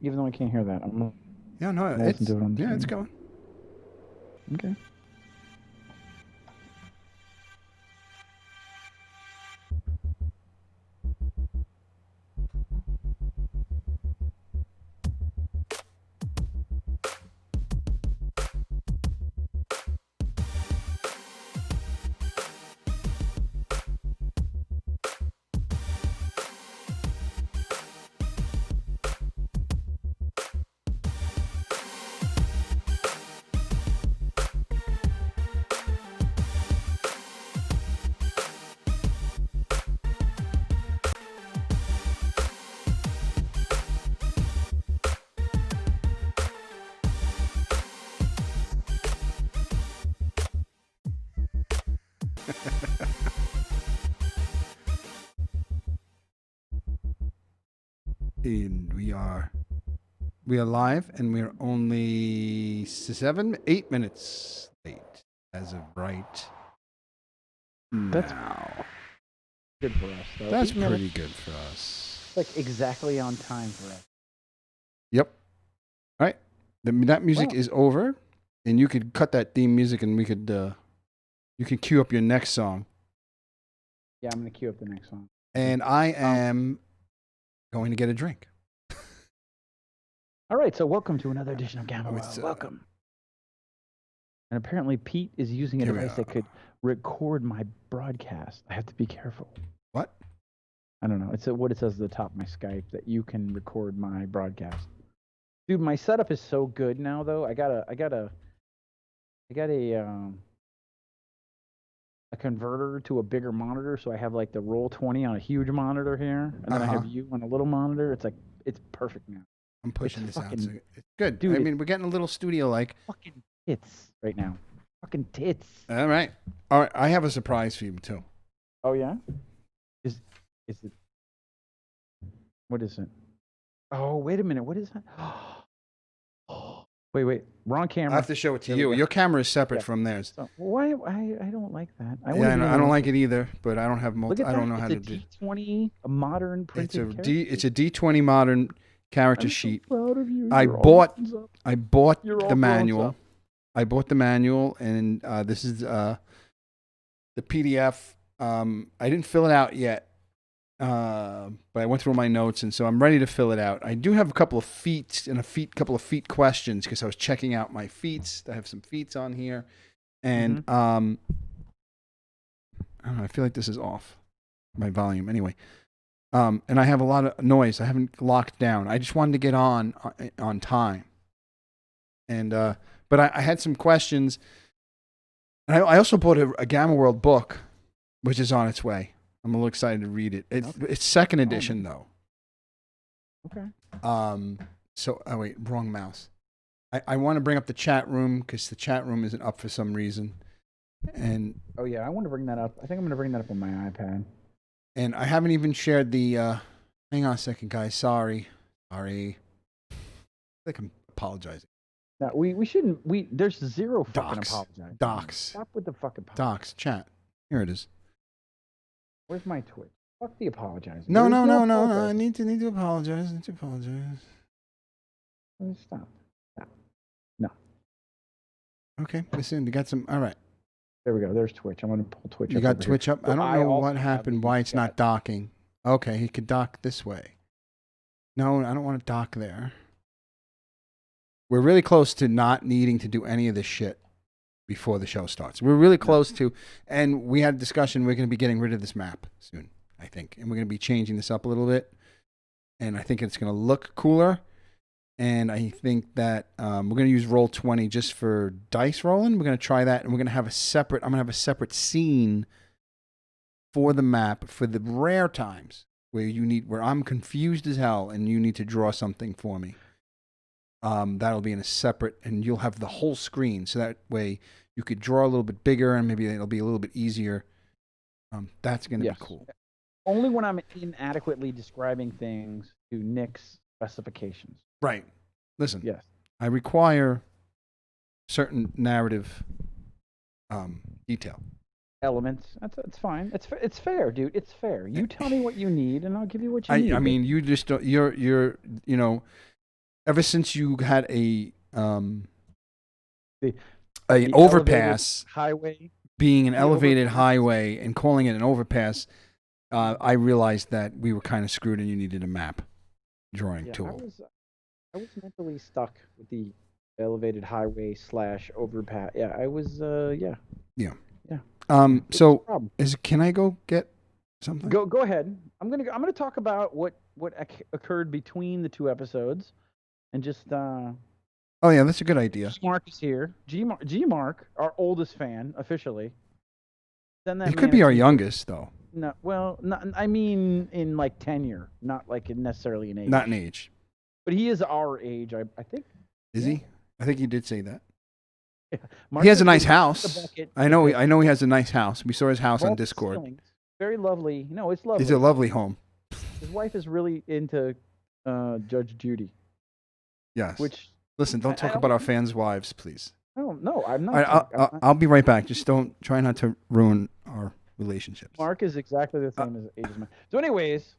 even though I can't hear that. Yeah, no, gonna listen to it on the it's screen. going. Okay. And we are live, and we're only 8 minutes late as of right That's now. good for us, though. That's 8 minutes, pretty good for us. like exactly on time for us. Yep. All right. That music is over, and you could cut that theme music, and we could you can cue up your next song. Yeah, I'm gonna cue up the next song. And I am going to get a drink. All right, so welcome to another edition of Gamma World. Welcome. And apparently Pete is using a device that could record my broadcast. I have to be careful. What? I don't know. It's what it says at the top of my Skype, that you can record my broadcast. Dude, my setup is so good now, though. I got a converter to a bigger monitor, so I have like the Roll20 on a huge monitor here, and then I have you on a little monitor. It's perfect now. I'm pushing this out. So it's good. Dude, I mean, we're getting a little studio-like. Fucking tits right now. Fucking tits. All right. All right. I have a surprise for you, too. Oh, yeah? Is it... What is it? Oh, wait a minute. What is that? Wait. Wrong camera. I have to show it to you. Your camera is separate from theirs. So, why? I don't like that. I don't like it either, but I don't have I don't know how to do. It's a D20, a modern printed It's a D20 modern character sheet. So proud of you. I bought the manual. I bought the manual, and this is the PDF. I didn't fill it out yet, but I went through my notes, and so I'm ready to fill it out. I do have a couple of couple of feet questions, because I was checking out my feats. I have some feats on here, and I don't know. I feel like this is off my volume anyway. And I have a lot of noise. I haven't locked down. I just wanted to get on time. And but I had some questions. And I also bought a Gamma World book, which is on its way. I'm a little excited to read it. It's second edition though. Okay. So wait, wrong mouse. I want to bring up the chat room, because the chat room isn't up for some reason. And oh yeah, I want to bring that up. I think I'm going to bring that up on my iPad. And I haven't even shared the. Hang on a second, guys. Sorry. I think I'm apologizing. No, we shouldn't. There's zero fucking apologizing. Docs. Stop with the fucking docs. Chat. Here it is. Where's my Twitch? Fuck the apologizing. No. I need to apologize. Stop. No. Okay. Listen, you got some. All right. There we go. There's Twitch. I'm going to pull Twitch up. You got Twitch up? I don't know what happened, why it's not docking. Okay, he could dock this way. No, I don't want to dock there. We're really close to not needing to do any of this shit before the show starts. We're really close to, and we had a discussion, we're going to be getting rid of this map soon, I think. And we're going to be changing this up a little bit. And I think it's going to look cooler. And I think that we're going to use Roll20 just for dice rolling. We're going to try that, and we're going to have I'm going to have a separate scene for the map for the rare times where I'm confused as hell and you need to draw something for me. That'll be in a separate, and you'll have the whole screen, so that way you could draw a little bit bigger, and maybe it'll be a little bit easier. That's going to be cool. Only when I'm inadequately describing things to Nick's specifications. Right. Listen. Yes. I require certain narrative detail. Elements. That's fine. It's fair, dude. It's fair. You tell me what you need, and I'll give you what you need. I mean, you just don't. You're ever since you had a The overpass highway. being an The elevated overpass. highway and calling it an overpass, I realized that we were kind of screwed and you needed a map drawing tool. I was mentally stuck with the elevated highway / overpass. Yeah, I was. Yeah. So can I go get something? Go ahead. I'm gonna talk about what occurred between the two episodes, and just. Oh yeah, that's a good idea. G Mark is here. G Mark, our oldest fan officially. He could be our youngest though. No, well, I mean in like tenure, not like necessarily in age. Not in age. But he is our age, I think. Is he? I think he did say that. Yeah. He has a nice house. I know he has a nice house. We saw his house on Discord. Ceilings. Very lovely. No, it's lovely. It's a lovely home. His wife is really into Judge Judy. Yes. Which listen, don't talk about our fans' wives, please. No, I'm not. I'll be right back. Just try not to ruin our relationships. Mark is exactly the same age as mine. So, anyways,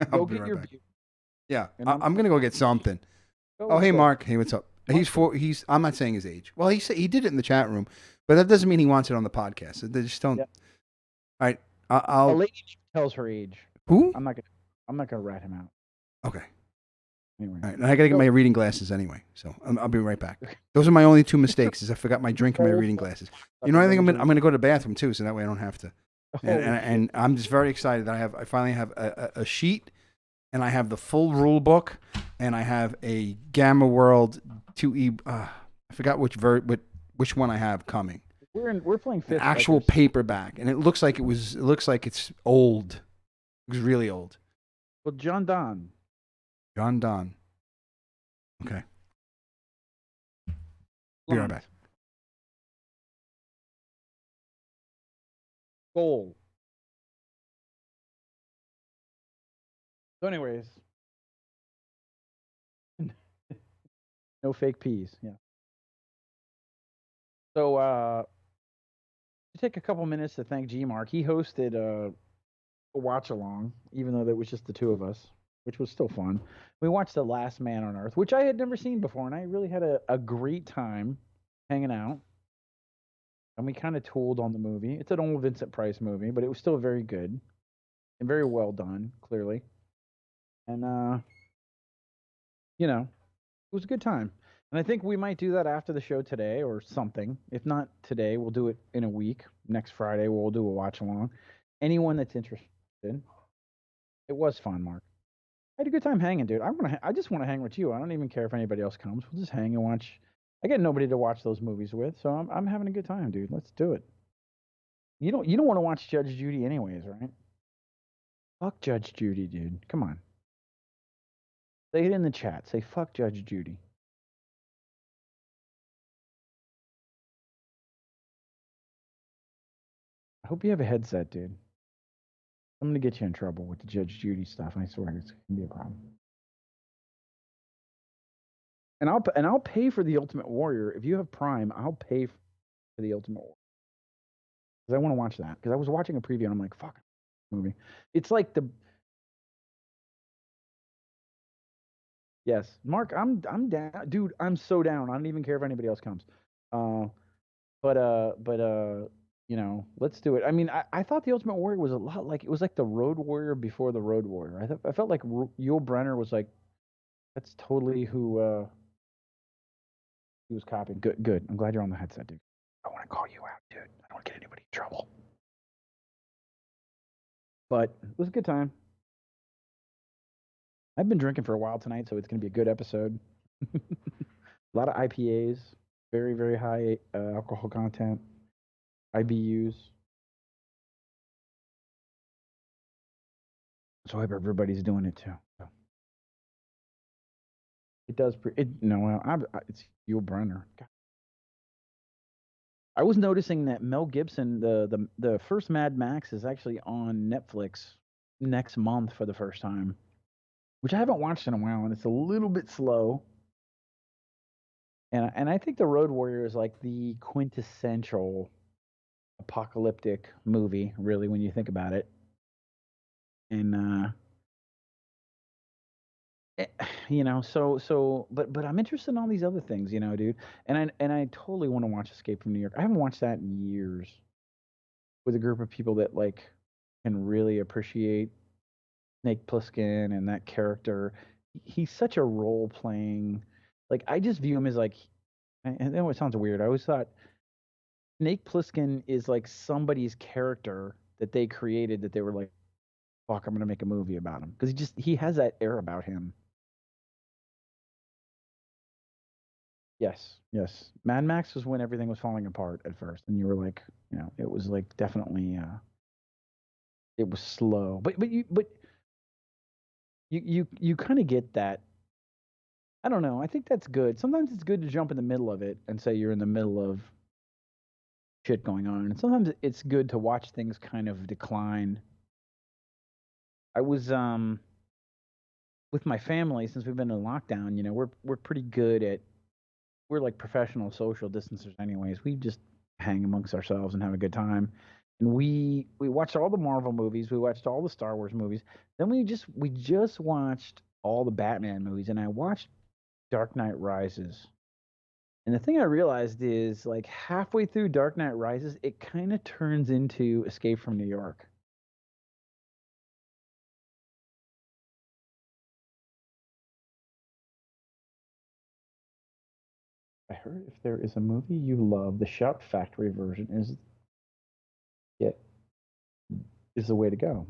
go get your view. Yeah, I'm gonna go get something. Hey, Mark. Hey, what's up? I'm not saying his age. Well, he did it in the chat room, but that doesn't mean he wants it on the podcast. They just don't. Yep. All right, a lady tells her age. Who? I'm not gonna rat him out. Okay. Anyway, all right, and I gotta get my reading glasses anyway, so I'll be right back. Those are my only two mistakes: is I forgot my drink and my reading glasses. You know, I think I'm gonna go to the bathroom too, so that way I don't have to. And I'm just very excited that I finally have a sheet, and I have the full rule book, and I have a Gamma World 2E. I forgot which one I have coming. We're playing fifth. Actual paperback, and it looks like it's old. It was really old. Well, John Donne. Okay. Be right back. Goal. So, anyways, no fake peas. Yeah. So, to take a couple minutes to thank G Mark. He hosted a watch along, even though that was just the two of us, which was still fun. We watched The Last Man on Earth, which I had never seen before, and I really had a great time hanging out. And we kind of tooled on the movie. It's an old Vincent Price movie, but it was still very good and very well done, clearly. And it was a good time. And I think we might do that after the show today or something. If not today, we'll do it in a week. Next Friday, we'll do a watch along. Anyone that's interested. It was fun, Mark. I had a good time hanging, dude. I just want to hang with you. I don't even care if anybody else comes. We'll just hang and watch. I get nobody to watch those movies with, so I'm having a good time, dude. Let's do it. You don't want to watch Judge Judy anyways, right? Fuck Judge Judy, dude. Come on. Say it in the chat. Say fuck Judge Judy. I hope you have a headset, dude. I'm gonna get you in trouble with the Judge Judy stuff. I swear it's gonna be a problem. And I'll pay for the Ultimate Warrior if you have Prime. I'll pay for the Ultimate Warrior because I want to watch that. Because I was watching a preview and I'm like, fuck, movie. It's like the. Yes, Mark, I'm down, dude. I'm so down. I don't even care if anybody else comes. Let's do it. I mean, I thought the Ultimate Warrior was a lot like it was like the Road Warrior before the Road Warrior. I felt like Yul Brynner was like, that's totally who he was copying. Good. I'm glad you're on the headset, dude. I want to call you out, dude. I don't want to get anybody in trouble. But it was a good time. I've been drinking for a while tonight, so it's going to be a good episode. A lot of IPAs, very, very high alcohol content, IBUs. So I hope everybody's doing it too. So. It does. It's Yul Brynner. God. I was noticing that Mel Gibson, the first Mad Max, is actually on Netflix next month for the first time, which I haven't watched in a while, and it's a little bit slow. And I think The Road Warrior is like the quintessential apocalyptic movie, really, when you think about it. And You know, but I'm interested in all these other things, you know, dude. And I totally want to watch Escape from New York. I haven't watched that in years with a group of people that like can really appreciate Snake Plissken and that character. He's such a role playing, like I just view him as like, and I know it sounds weird. I always thought Snake Plissken is like somebody's character that they created that they were like, fuck, I'm gonna make a movie about him because he has that air about him. Yes, yes. Mad Max was when everything was falling apart at first, and you were like, you know, it was like definitely, it was slow, but you kind of get that. I don't know. I think that's good. Sometimes it's good to jump in the middle of it and say you're in the middle of shit going on, and sometimes it's good to watch things kind of decline. I was with my family since we've been in lockdown. You know, we're pretty good at we're like professional social distancers anyways. We just hang amongst ourselves and have a good time. And we watched all the Marvel movies, we watched all the Star Wars movies. Then we just watched all the Batman movies and I watched Dark Knight Rises. And the thing I realized is like halfway through Dark Knight Rises, it kind of turns into Escape from New York. I heard if there is a movie you love, the Shout Factory version yeah, is the way to go.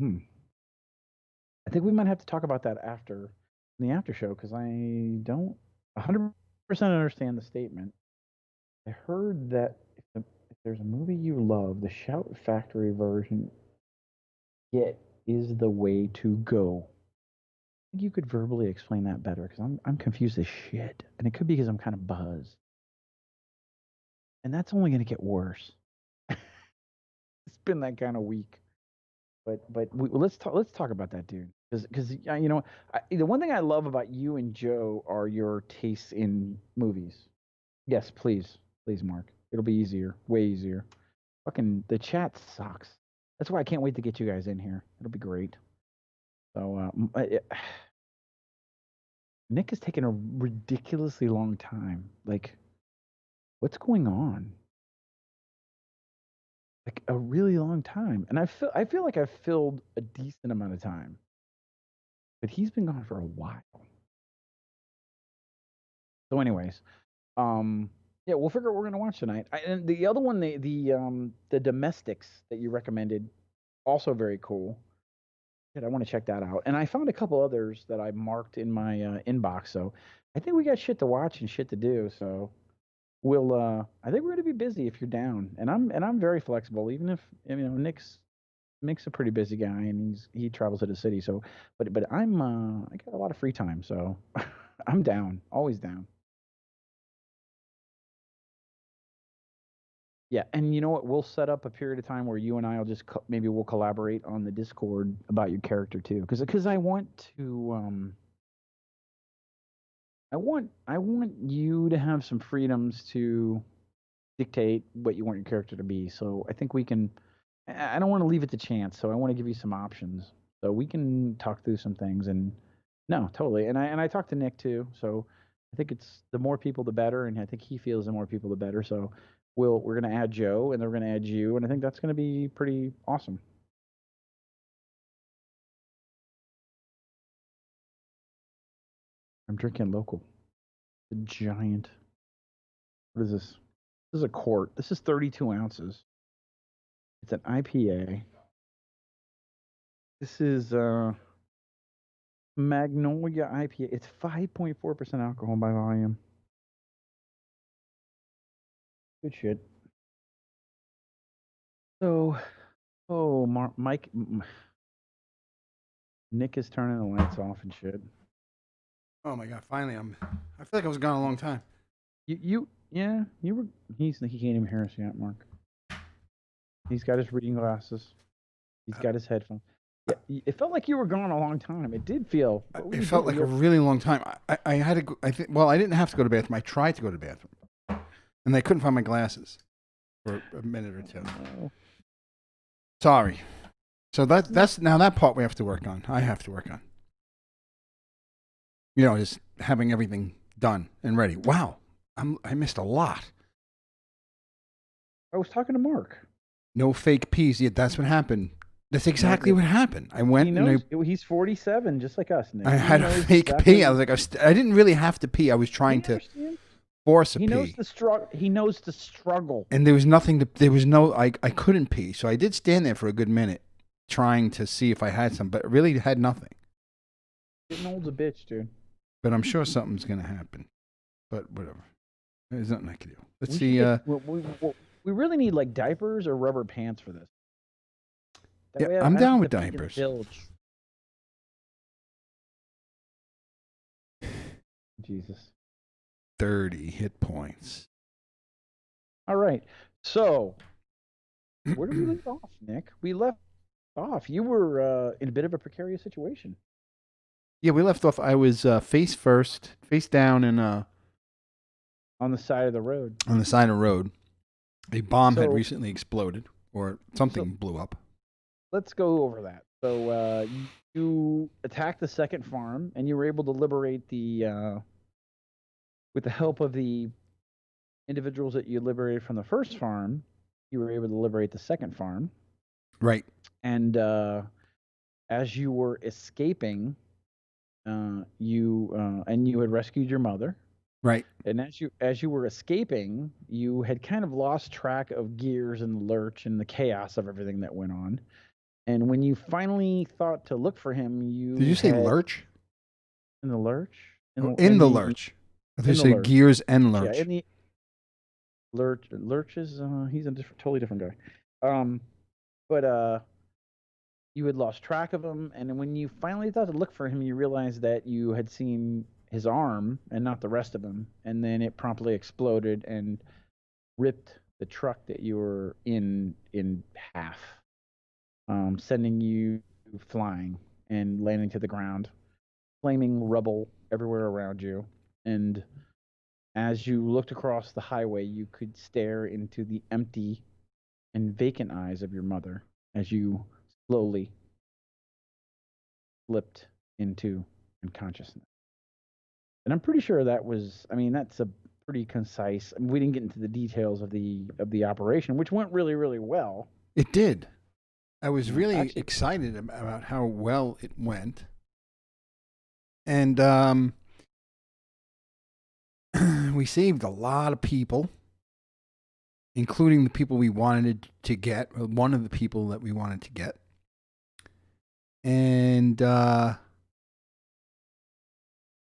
I think we might have to talk about that after in the after show because I don't 100% understand the statement. I heard that if there's a movie you love, the Shout Factory version, it is the way to go. I think you could verbally explain that better because I'm confused as shit, and it could be because I'm kind of buzzed, and that's only going to get worse. It's been that kind of week. Let's talk about that, dude. Because you know the one thing I love about you and Joe are your tastes in movies. Yes, please, Mark. It'll be easier, way easier. Fucking the chat sucks. That's why I can't wait to get you guys in here. It'll be great. So Nick has taken a ridiculously long time. Like, what's going on? Like a really long time, and I feel like I've filled a decent amount of time, but he's been gone for a while. So, anyways, yeah, we'll figure out what we're gonna watch tonight. And the other one, the Domestics that you recommended, also very cool. Shit, I want to check that out. And I found a couple others that I marked in my inbox. So I think we got shit to watch and shit to do. So I think we're gonna be busy if you're down. And I'm very flexible, even if you know Nick's a pretty busy guy and he travels to the city. So, but I got a lot of free time. So I'm down, always down. Yeah, and you know what? We'll set up a period of time where you and I will just maybe we'll collaborate on the Discord about your character too, because I want to I want you to have some freedoms to dictate what you want your character to be. So I think we can. I don't want to leave it to chance. So I want to give you some options. So we can talk through some things. And no, totally. And I talked to Nick too. So I think it's the more people the better. And I think he feels the more people the better. So we're gonna add Joe and then we're gonna add you. And I think that's gonna be pretty awesome. I'm drinking local. The giant. What is this? This is a quart. This is 32 ounces. It's an IPA. This is Magnolia IPA. It's 5.4% alcohol by volume. Good shit. So, oh, Nick is turning the lights off and shit. Oh my god! Finally, I feel like I was gone a long time. Yeah, you were. He can't even hear us yet, Mark. He's got his reading glasses. He's got his headphones. Yeah, it felt like you were gone a long time. It did feel. It felt like a really long time. I had to. Well, I didn't have to go to the bathroom. I tried to go to the bathroom, and I couldn't find my glasses for a minute or two. Oh. Sorry. So that's now that part we have to work on. I have to work on. Just having everything done and ready. Wow, I missed a lot. I was talking to Mark. No fake peas. Yeah, that's what happened. That's exactly what happened. I went He knows he's 47, just like us, Nick. I had a fake pee. I was like, I didn't really have to pee. I was trying to force a pee. He knows the struggle. He knows the struggle. And there was nothing there was no, I couldn't pee. So I did stand there for a good minute trying to see if I had some, but really had nothing. Getting old's a bitch, dude. But I'm sure something's going to happen. But whatever. There's nothing I can do. Let's see. We really need like diapers or rubber pants for this. Yeah, I'm down with diapers. Jesus. 30 hit points. All right. So, where did we leave off, Nick? We left off. You were in a bit of a precarious situation. Yeah, we left off. I was face down in on the side of the road. On the side of the road. A bomb had recently exploded, or something blew up. Let's go over that. So you attacked the second farm, and you were able to liberate the, with the help of the individuals that you liberated from the first farm, you were able to liberate the second farm. Right. And as you were escaping, you had rescued your mother. Right. And as you were escaping, you had kind of lost track of Gears and the lurch and the chaos of everything that went on. And when you finally thought to look for him, Did you say lurch? In the lurch? In the lurch. I thought you said Gears and lurch. Yeah, in the lurch is he's a totally different guy. But you had lost track of him, and when you finally thought to look for him, you realized that you had seen his arm and not the rest of him, and then it promptly exploded and ripped the truck that you were in half, sending you flying and landing to the ground, flaming rubble everywhere around you. And as you looked across the highway, you could stare into the empty and vacant eyes of your mother as you slowly slipped into unconsciousness. And I'm pretty sure that's a pretty concise. We didn't get into the details of the operation, which went really, really well. It did. I was really excited about how well it went. And we saved a lot of people, including the people we wanted to get, one of the people that we wanted to get. And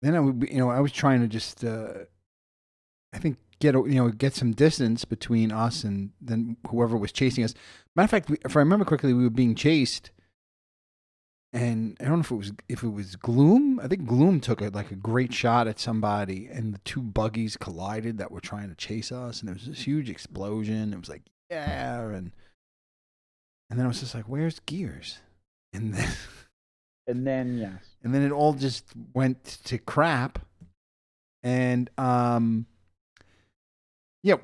then I was trying to just, I think, get some distance between us and then whoever was chasing us. Matter of fact, if I remember correctly, we were being chased, and I don't know if it was Gloom. I think Gloom took a great shot at somebody, and the two buggies collided that were trying to chase us, and there was this huge explosion. It was like, yeah, and then I was just like, where's Gears? And then. And then, yes. And then it all just went to crap. And, yeah,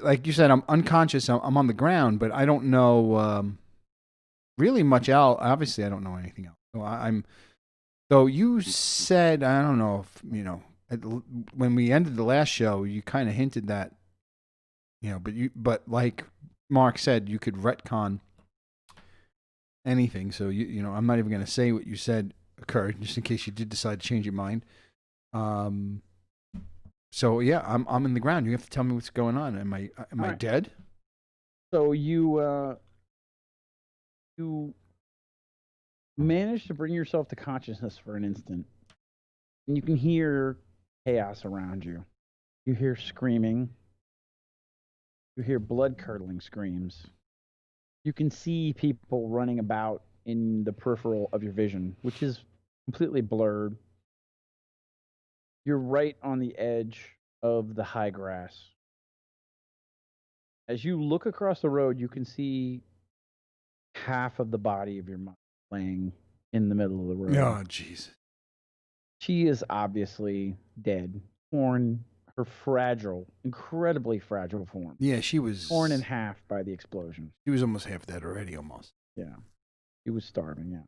like you said, I'm unconscious. I'm on the ground, but I don't know really much else. Obviously, I don't know anything else. So you said, I don't know if, when we ended the last show, you kind of hinted that, but like Mark said, you could retcon anything. So I'm not even going to say what you said occurred, just in case you did decide to change your mind. So yeah, I'm in the ground. You have to tell me what's going on. Am I dead? So you managed to bring yourself to consciousness for an instant, and you can hear chaos around you. You hear screaming. You hear blood-curdling screams. You can see people running about in the peripheral of your vision, which is completely blurred. You're right on the edge of the high grass. As you look across the road, you can see half of the body of your mother laying in the middle of the road. Oh, jeez. She is obviously dead, torn, her fragile, incredibly fragile form. Yeah, she was torn in half by the explosion. She was almost half dead already, almost. Yeah. She was starving, yeah.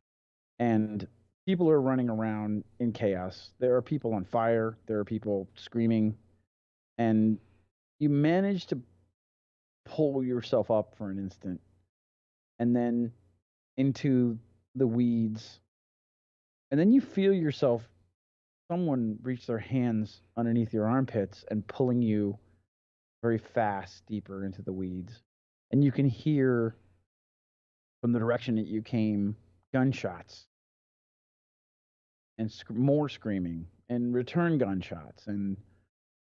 And people are running around in chaos. There are people on fire. There are people screaming. And you manage to pull yourself up for an instant and then into the weeds. And then you feel yourself, someone reach their hands underneath your armpits and pulling you very fast deeper into the weeds. And you can hear from the direction that you came gunshots and more screaming and return gunshots and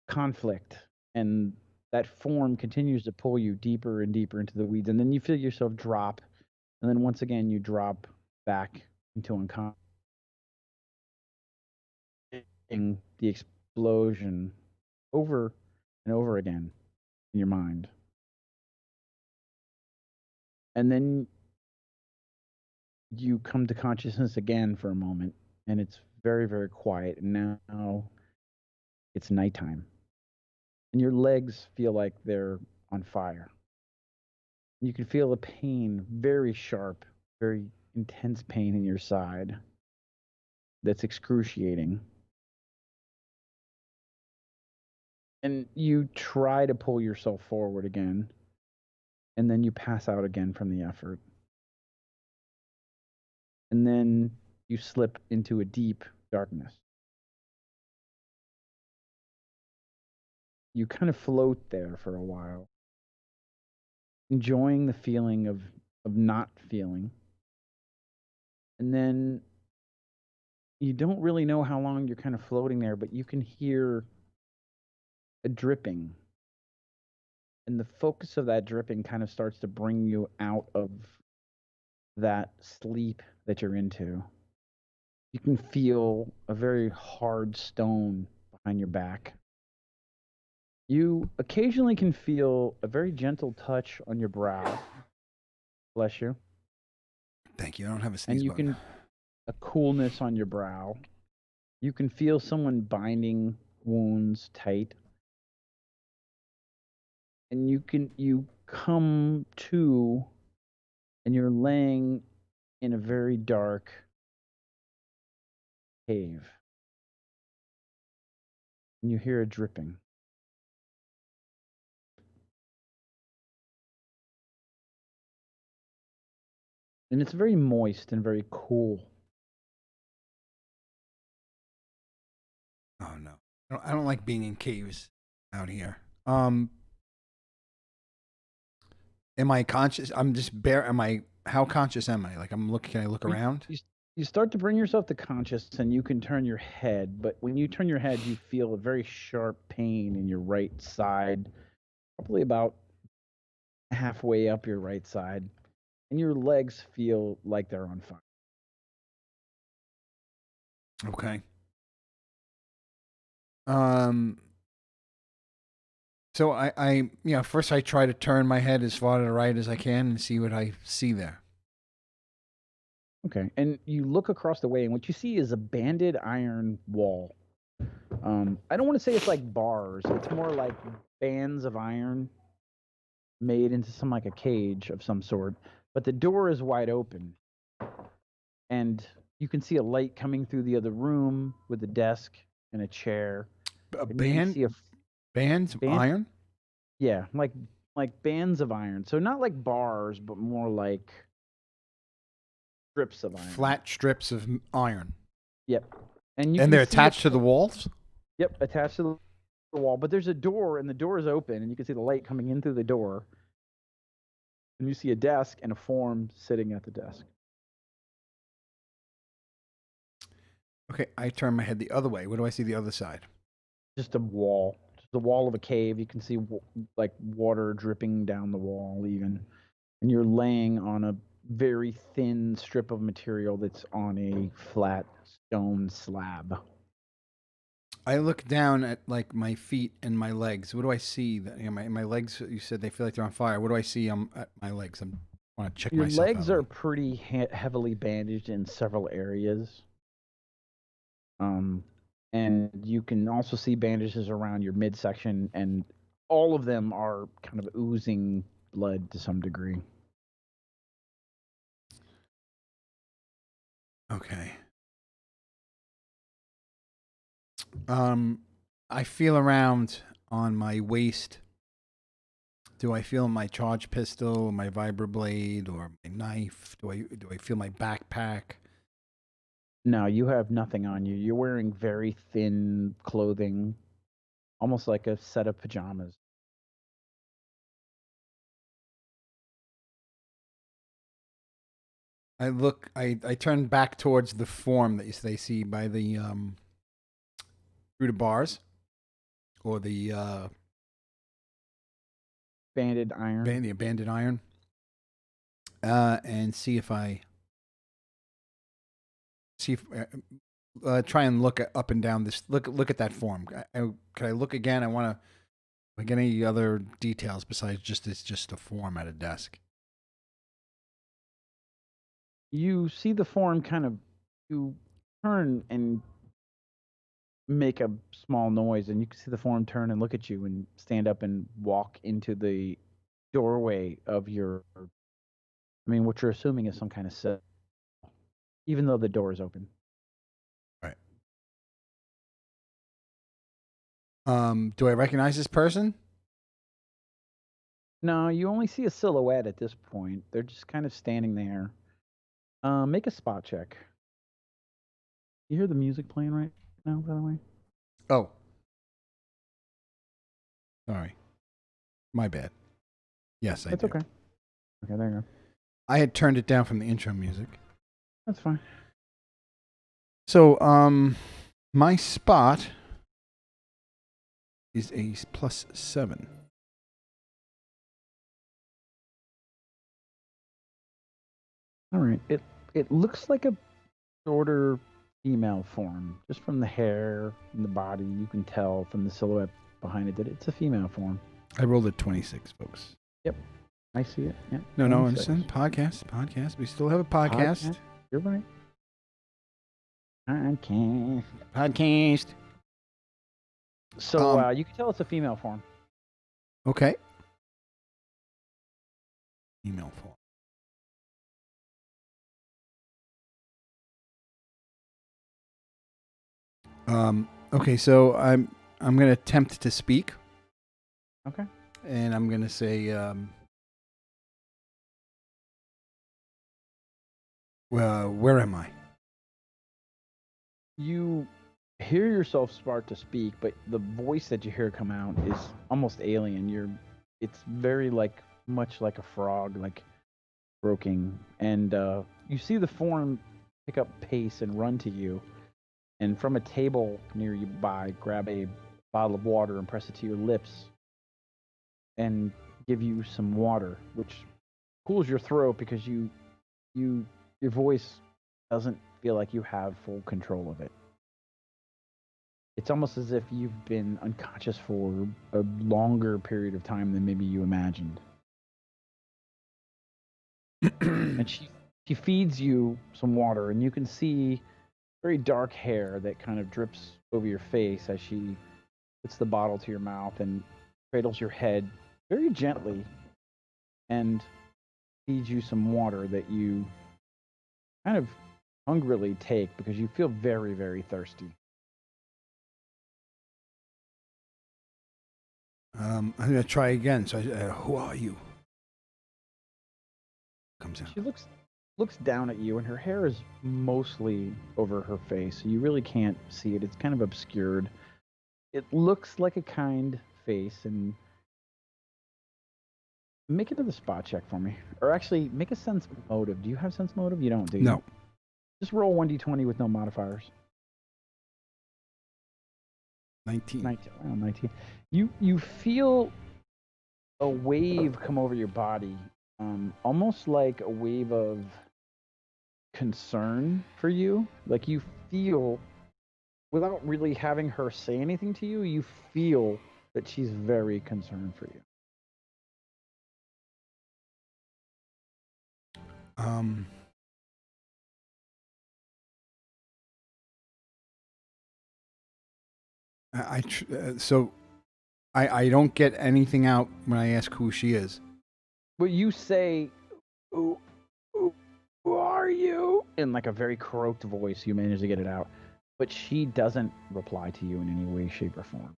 conflict. And that form continues to pull you deeper and deeper into the weeds. And then you feel yourself drop. And then once again, you drop back into unconscious. The explosion over and over again in your mind. And then you come to consciousness again for a moment, and it's very, very quiet. And now it's nighttime. And your legs feel like they're on fire. You can feel the pain, very sharp, very intense pain in your side that's excruciating. And you try to pull yourself forward again, and then you pass out again from the effort. And then you slip into a deep darkness. You kind of float there for a while, enjoying the feeling of not feeling. And then you don't really know how long you're kind of floating there, but you can hear a dripping. And the focus of that dripping kind of starts to bring you out of that sleep that you're into. You can feel a very hard stone behind your back. You occasionally can feel a very gentle touch on your brow. Bless you. Thank you. I don't have a sneeze And you button. can a coolness on your brow. You can feel someone binding wounds tight. And you come to, and you're laying in a very dark cave. And you hear a dripping. And it's very moist and very cool. Oh no, I don't like being in caves out here. Am I conscious? I'm just bare. Am I? How conscious am I? Like I'm looking. Can I look around? You start to bring yourself to conscious, and you can turn your head. But when you turn your head, you feel a very sharp pain in your right side, probably about halfway up your right side, and your legs feel like they're on fire. Okay. So first I try to turn my head as far to the right as I can and see what I see there. Okay, and you look across the way, and what you see is a banded iron wall. I don't want to say it's like bars; it's more like bands of iron made into some like a cage of some sort. But the door is wide open, and you can see a light coming through the other room with a desk and a chair. A And you can band, see a bands of iron. Yeah, like bands of iron. So not like bars, but more like strips of iron. Flat strips of iron. Yep. And they're attached to the walls? Yep, attached to the wall. But there's a door, and the door is open, and you can see the light coming in through the door. And you see a desk and a form sitting at the desk. Okay, I turn my head the other way. What do I see the other side? Just a wall. Just the wall of a cave. You can see like water dripping down the wall even. And you're laying on a very thin strip of material that's on a flat stone slab. I look down at like my feet and my legs. What do I see? That my legs. You said they feel like they're on fire. What do I see at my legs? I want to check Your myself out. legs are pretty heavily bandaged in several areas. And you can also see bandages around your midsection, and all of them are kind of oozing blood to some degree. Okay. I feel around on my waist. Do I feel my charge pistol, my vibroblade, or my knife? Do I feel my backpack? No, you have nothing on you. You're wearing very thin clothing, almost like a set of pajamas. I turn back towards the form that they see by the through the bars or the Banded iron. the banded iron, and see if try and look up and down this. Look at that form. Can I look again? I want to get any other details besides it's just a form at a desk. You see the form kind of, you turn and make a small noise, and you can see the form turn and look at you and stand up and walk into the doorway of your, what you're assuming is some kind of cell, even though the door is open. Right. Do I recognize this person? No, you only see a silhouette at this point. They're just kind of standing there. Make a spot check. You hear the music playing right now, by the way? Oh. Sorry. My bad. Yes, I do. That's okay. Okay, there you go. I had turned it down from the intro music. That's fine. So, my spot is a +7. All right. It looks like a shorter female form. Just from the hair and the body, you can tell from the silhouette behind it that it's a female form. I rolled a 26, folks. Yep. I see it. Yep. No, understand. Podcast. We still have a podcast. You're right. Podcast. So you can tell it's a female form. Okay. Female form. Okay, so I'm gonna attempt to speak. Okay. And I'm gonna say, well, where am I? You hear yourself start to speak, but the voice that you hear come out is almost alien. It's very much like a frog, like croaking, and you see the form pick up pace and run to you, and from a table near you by, grab a bottle of water and press it to your lips, and give you some water, which cools your throat because your voice doesn't feel like you have full control of it. It's almost as if you've been unconscious for a longer period of time than maybe you imagined. And she feeds you some water, and you can see very dark hair that kind of drips over your face as she puts the bottle to your mouth and cradles your head very gently and feeds you some water that you kind of hungrily take because you feel very, very thirsty. I'm gonna try again. So, who are you? Comes out. She looks down at you, and her hair is mostly over her face, so you really can't see it. It's kind of obscured. It looks like a kind face, and make another spot check for me. Or actually, make a sense motive. Do you have sense motive? You don't, do you? No. Just roll 1d20 with no modifiers. 19. 19. You feel a wave come over your body, almost like a wave of concern for you. Like you feel, without really having her say anything to you, you feel that she's very concerned for you. I don't get anything out when I ask who she is. But you say, who are you? In like a very croaked voice, you manage to get it out. but she doesn't reply to you in any way, shape, or form.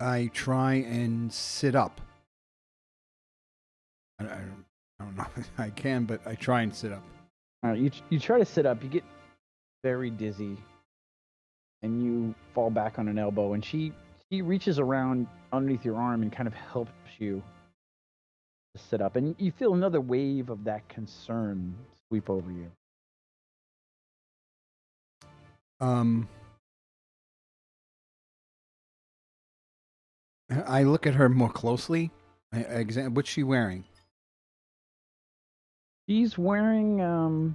I try and sit up. I don't know if I can, but I try and sit up. All right, you try to sit up. You get very dizzy, and you fall back on an elbow. And she reaches around underneath your arm and kind of helps you to sit up. And you feel another wave of that concern sweep over you. I look at her more closely. What's she wearing? She's wearing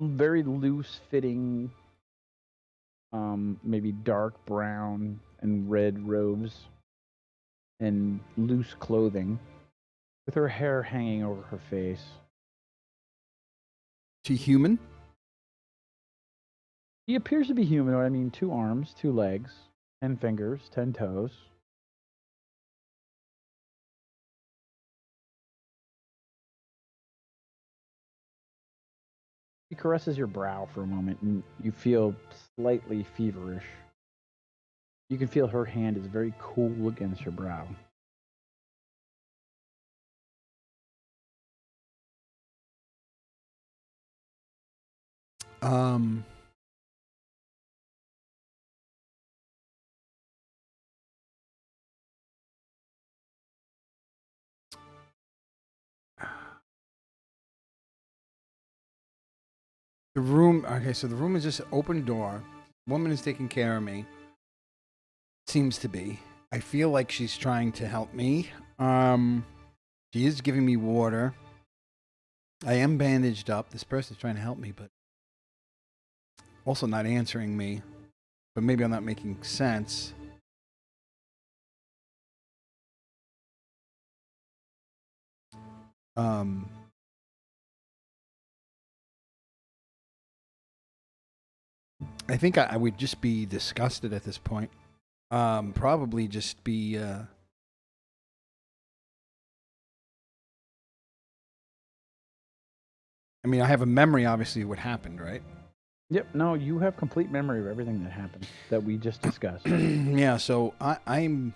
very loose fitting, maybe dark brown and red robes and loose clothing, with her hair hanging over her face. She human? She appears to be humanoid. I mean, 2 arms, 2 legs, 10 fingers, 10 toes. She caresses your brow for a moment, and you feel slightly feverish. You can feel her hand is very cool against your brow. The room. Okay, so the room is just an open door. Woman is taking care of me. Seems to be. I feel like she's trying to help me. She is giving me water. I am bandaged up. This person's trying to help me, but also not answering me. But maybe I'm not making sense. I think I would just be disgusted at this point. Probably just be. I mean, I have a memory, obviously, of what happened, right? Yep. No, you have complete memory of everything that happened that we just discussed. Yeah. So I'm.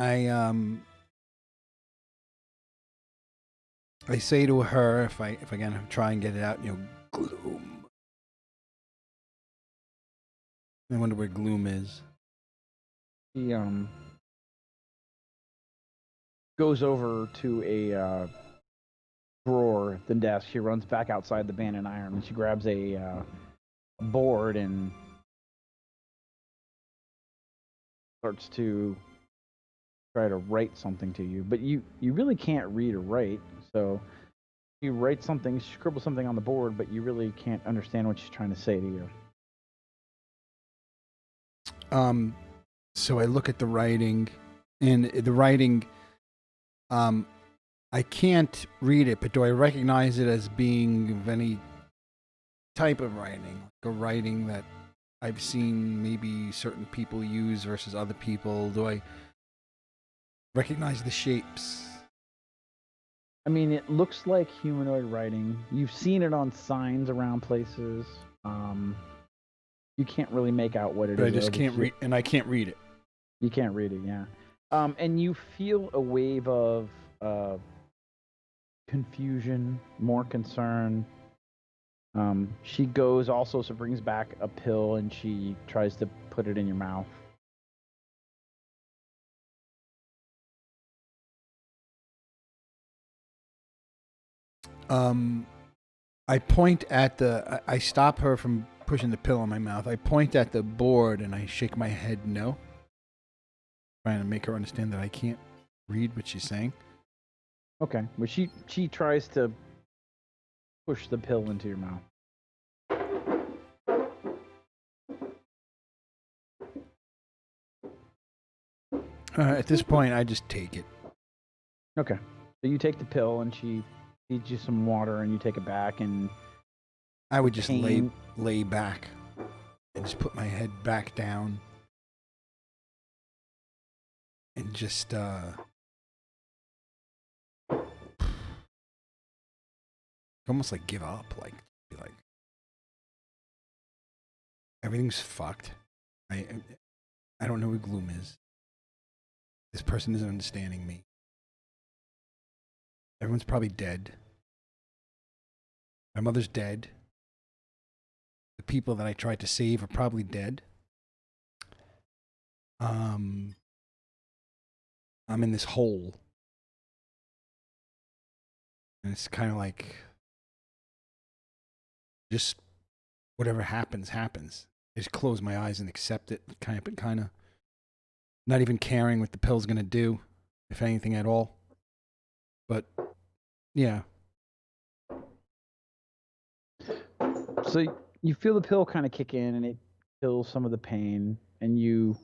I say to her, if I can try and get it out, gloom. I wonder where gloom is. He goes over to a drawer at the desk. She runs back outside the band and iron, and she grabs a board and starts to try to write something to you. But you really can't read or write, so you write something, scribble something on the board, but you really can't understand what she's trying to say to you. So I look at the writing, and the writing, I can't read it, but do I recognize it as being of any type of writing? Like a writing that I've seen maybe certain people use versus other people? Do I recognize the shapes? I mean, it looks like humanoid writing. You've seen it on signs around places. You can't really make out what it but is. I just can't read, and I can't read it. You can't read it, yeah. And you feel a wave of confusion, more concern. She goes also, so brings back a pill, and she tries to put it in your mouth. I point at the. I stop her from pushing the pill in my mouth. I point at the board and I shake my head no, trying to make her understand that I can't read what she's saying. Okay, well, she tries to push the pill into your mouth. At this point, I just take it. Okay. So you take the pill, and she feeds you some water, and you take it back, and I would just lay back and just put my head back down and just almost like give up, like everything's fucked. I don't know who Gloom is. This person isn't understanding me. Everyone's probably dead. My mother's dead. The people that I tried to save are probably dead. I'm in this hole. And it's kind of like, just whatever happens, happens. I just close my eyes and accept it, kind of not even caring what the pill's going to do, if anything at all. But, yeah. So you feel the pill kind of kick in, and it kills some of the pain, and you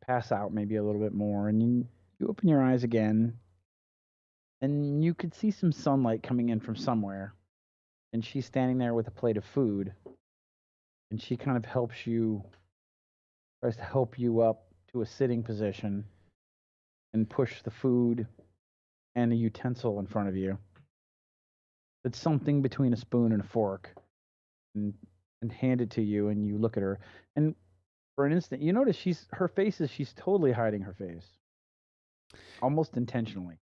pass out maybe a little bit more, and you open your eyes again, and you could see some sunlight coming in from somewhere, and she's standing there with a plate of food, and she kind of tries to help you up to a sitting position and push the food and a utensil in front of you. It's something between a spoon and a fork, and hand it to you, and you look at her, and for an instant you notice she's totally hiding her face, almost intentionally.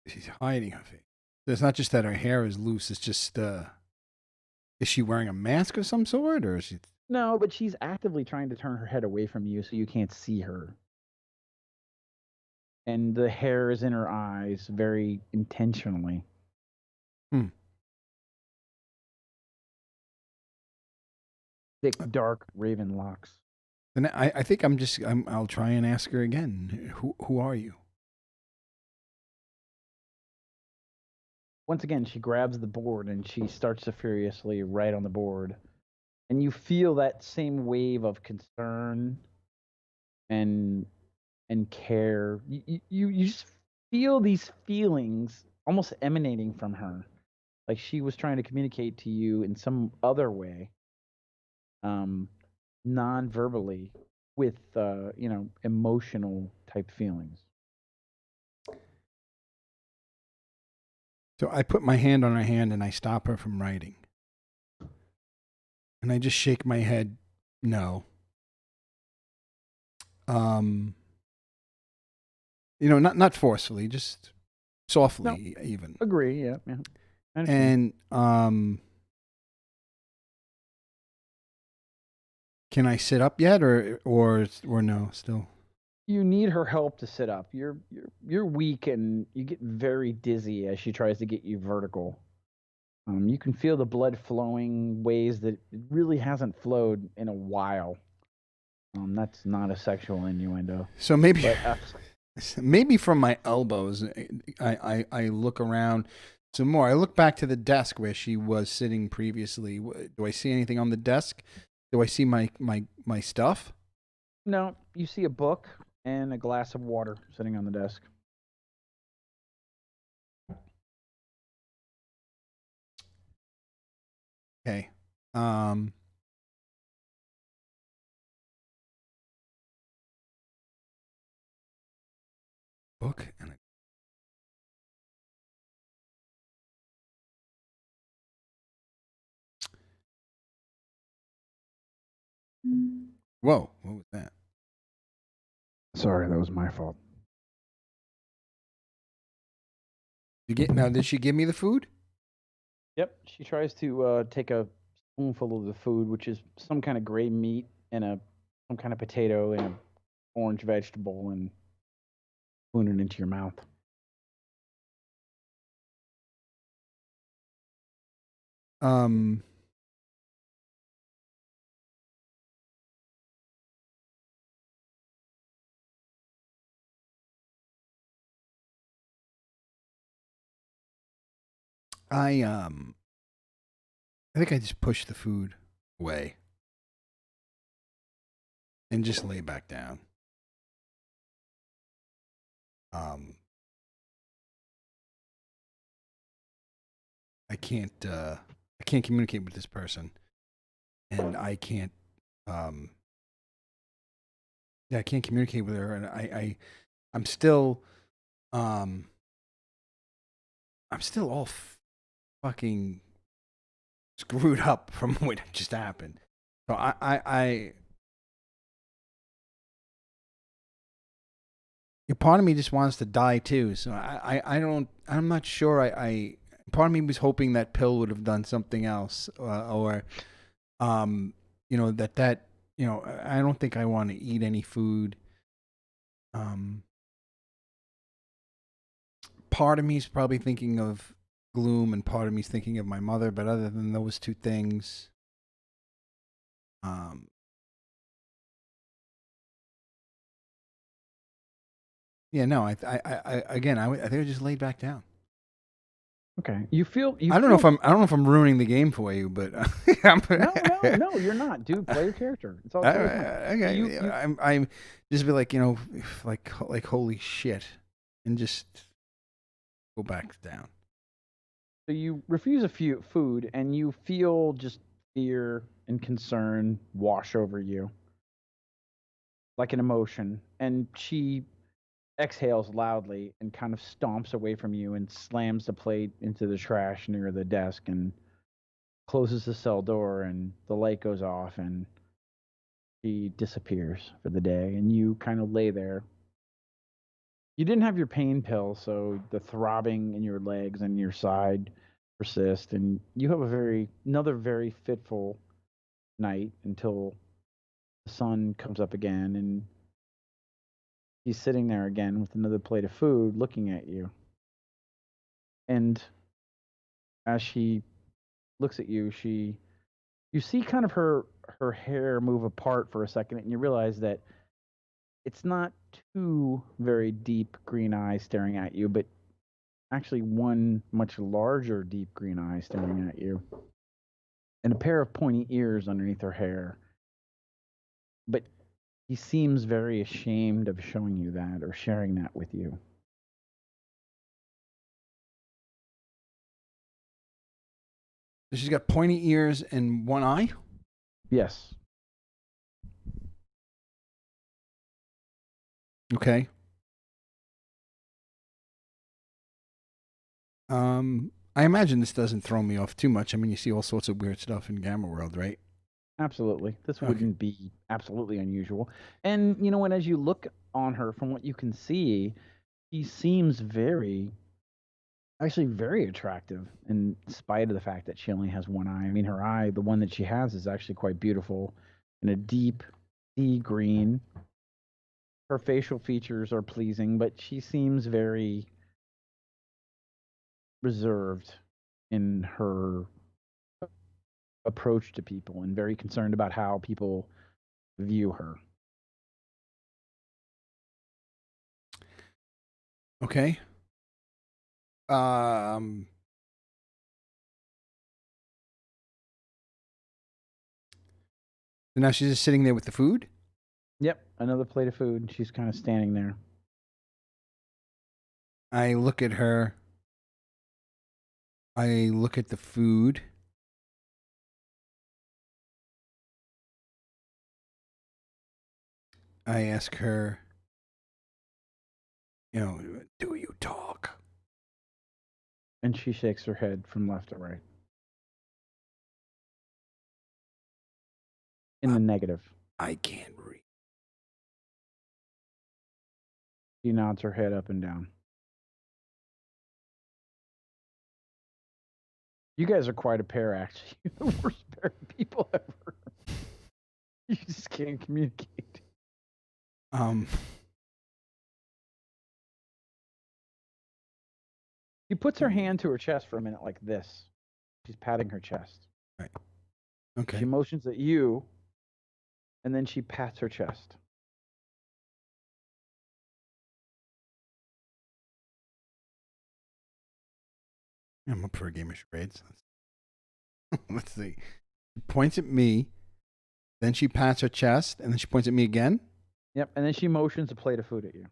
She's hiding her face. It's not just that her hair is loose, it's just is she wearing a mask of some sort, or is she? No, but she's actively trying to turn her head away from you so you can't see her. And the hair is in her eyes very intentionally. Thick, dark raven locks. And I think I'll try and ask her again. Who are you? Once again, she grabs the board and she starts to furiously write on the board. And you feel that same wave of concern and care. You just feel these feelings almost emanating from her, like she was trying to communicate to you in some other way, non-verbally, with emotional type feelings. So I put my hand on her hand and I stop her from writing, and I just shake my head, no. Not forcefully, just softly, even. Agree, yeah. And can I sit up yet, or no? Still, you need her help to sit up. You're weak, and you get very dizzy as she tries to get you vertical. You can feel the blood flowing ways that it really hasn't flowed in a while. That's not a sexual innuendo. So maybe, maybe from my elbows, I look around some more. I look back to the desk where she was sitting previously. Do I see anything on the desk? Do I see my stuff? No, you see a book and a glass of water sitting on the desk. Okay. Book and a... Whoa, what was that? Sorry, that was my fault. Did she give me the food? Yep, she tries to take a spoonful of the food, which is some kind of gray meat and some kind of potato and an orange vegetable, and spoon it into your mouth. I think I just push the food away and just lay back down. I can't communicate with this person, and I can't yeah, I can't communicate with her, and I'm still um I'm still all fucking screwed up from what just happened. So part of me just wants to die too. So I'm not sure. Part of me was hoping that pill would have done something else, or you know, you know, I don't think I want to eat any food. Part of me is probably thinking of gloom, and part of me is thinking of my mother. But other than those two things, yeah, no, again, I think I just laid back down. Okay, you feel. I don't know if I'm ruining the game for you, but no, you're not, dude. Play your character. It's all totally fine. Okay, I'm just be like, you know, like holy shit, and just go back down. So you refuse a few food, and you feel just fear and concern wash over you, like an emotion. And she exhales loudly and kind of stomps away from you and slams the plate into the trash near the desk and closes the cell door, and the light goes off, and she disappears for the day. And you kind of lay there. You didn't have your pain pill, so the throbbing in your legs and your side persist, and you have another very fitful night until the sun comes up again, and he's sitting there again with another plate of food looking at you. And as she looks at you, you see kind of her hair move apart for a second, and you realize that it's not two very deep green eyes staring at you, but actually one much larger deep green eye staring at you, and a pair of pointy ears underneath her hair. But he seems very ashamed of showing you that or sharing that with you. She's got pointy ears and one eye? Yes. Okay. I imagine this doesn't throw me off too much. I mean, you see all sorts of weird stuff in Gamma World, right? Absolutely. This wouldn't be absolutely unusual. And you know what, as you look on her, from what you can see, she seems actually very attractive, in spite of the fact that she only has one eye. I mean, her eye, the one that she has, is actually quite beautiful in a deep sea green. Her facial features are pleasing, but she seems very reserved in her approach to people and very concerned about how people view her. Okay. So now she's just sitting there with the food? Yep, another plate of food. She's kind of standing there. I look at her. I look at the food. I ask her, you know, do you talk? And she shakes her head from left to right. In the negative. I can't read. She nods her head up and down. You guys are quite a pair, actually. You're the worst pair of people ever. You just can't communicate. She puts her hand to her chest for a minute like this. She's patting her chest. Right. Okay. She motions at you, and then she pats her chest. I'm up for a game of charades. Let's see. She points at me, then she pats her chest, and then she points at me again. Yep, and then she motions a plate of food at you.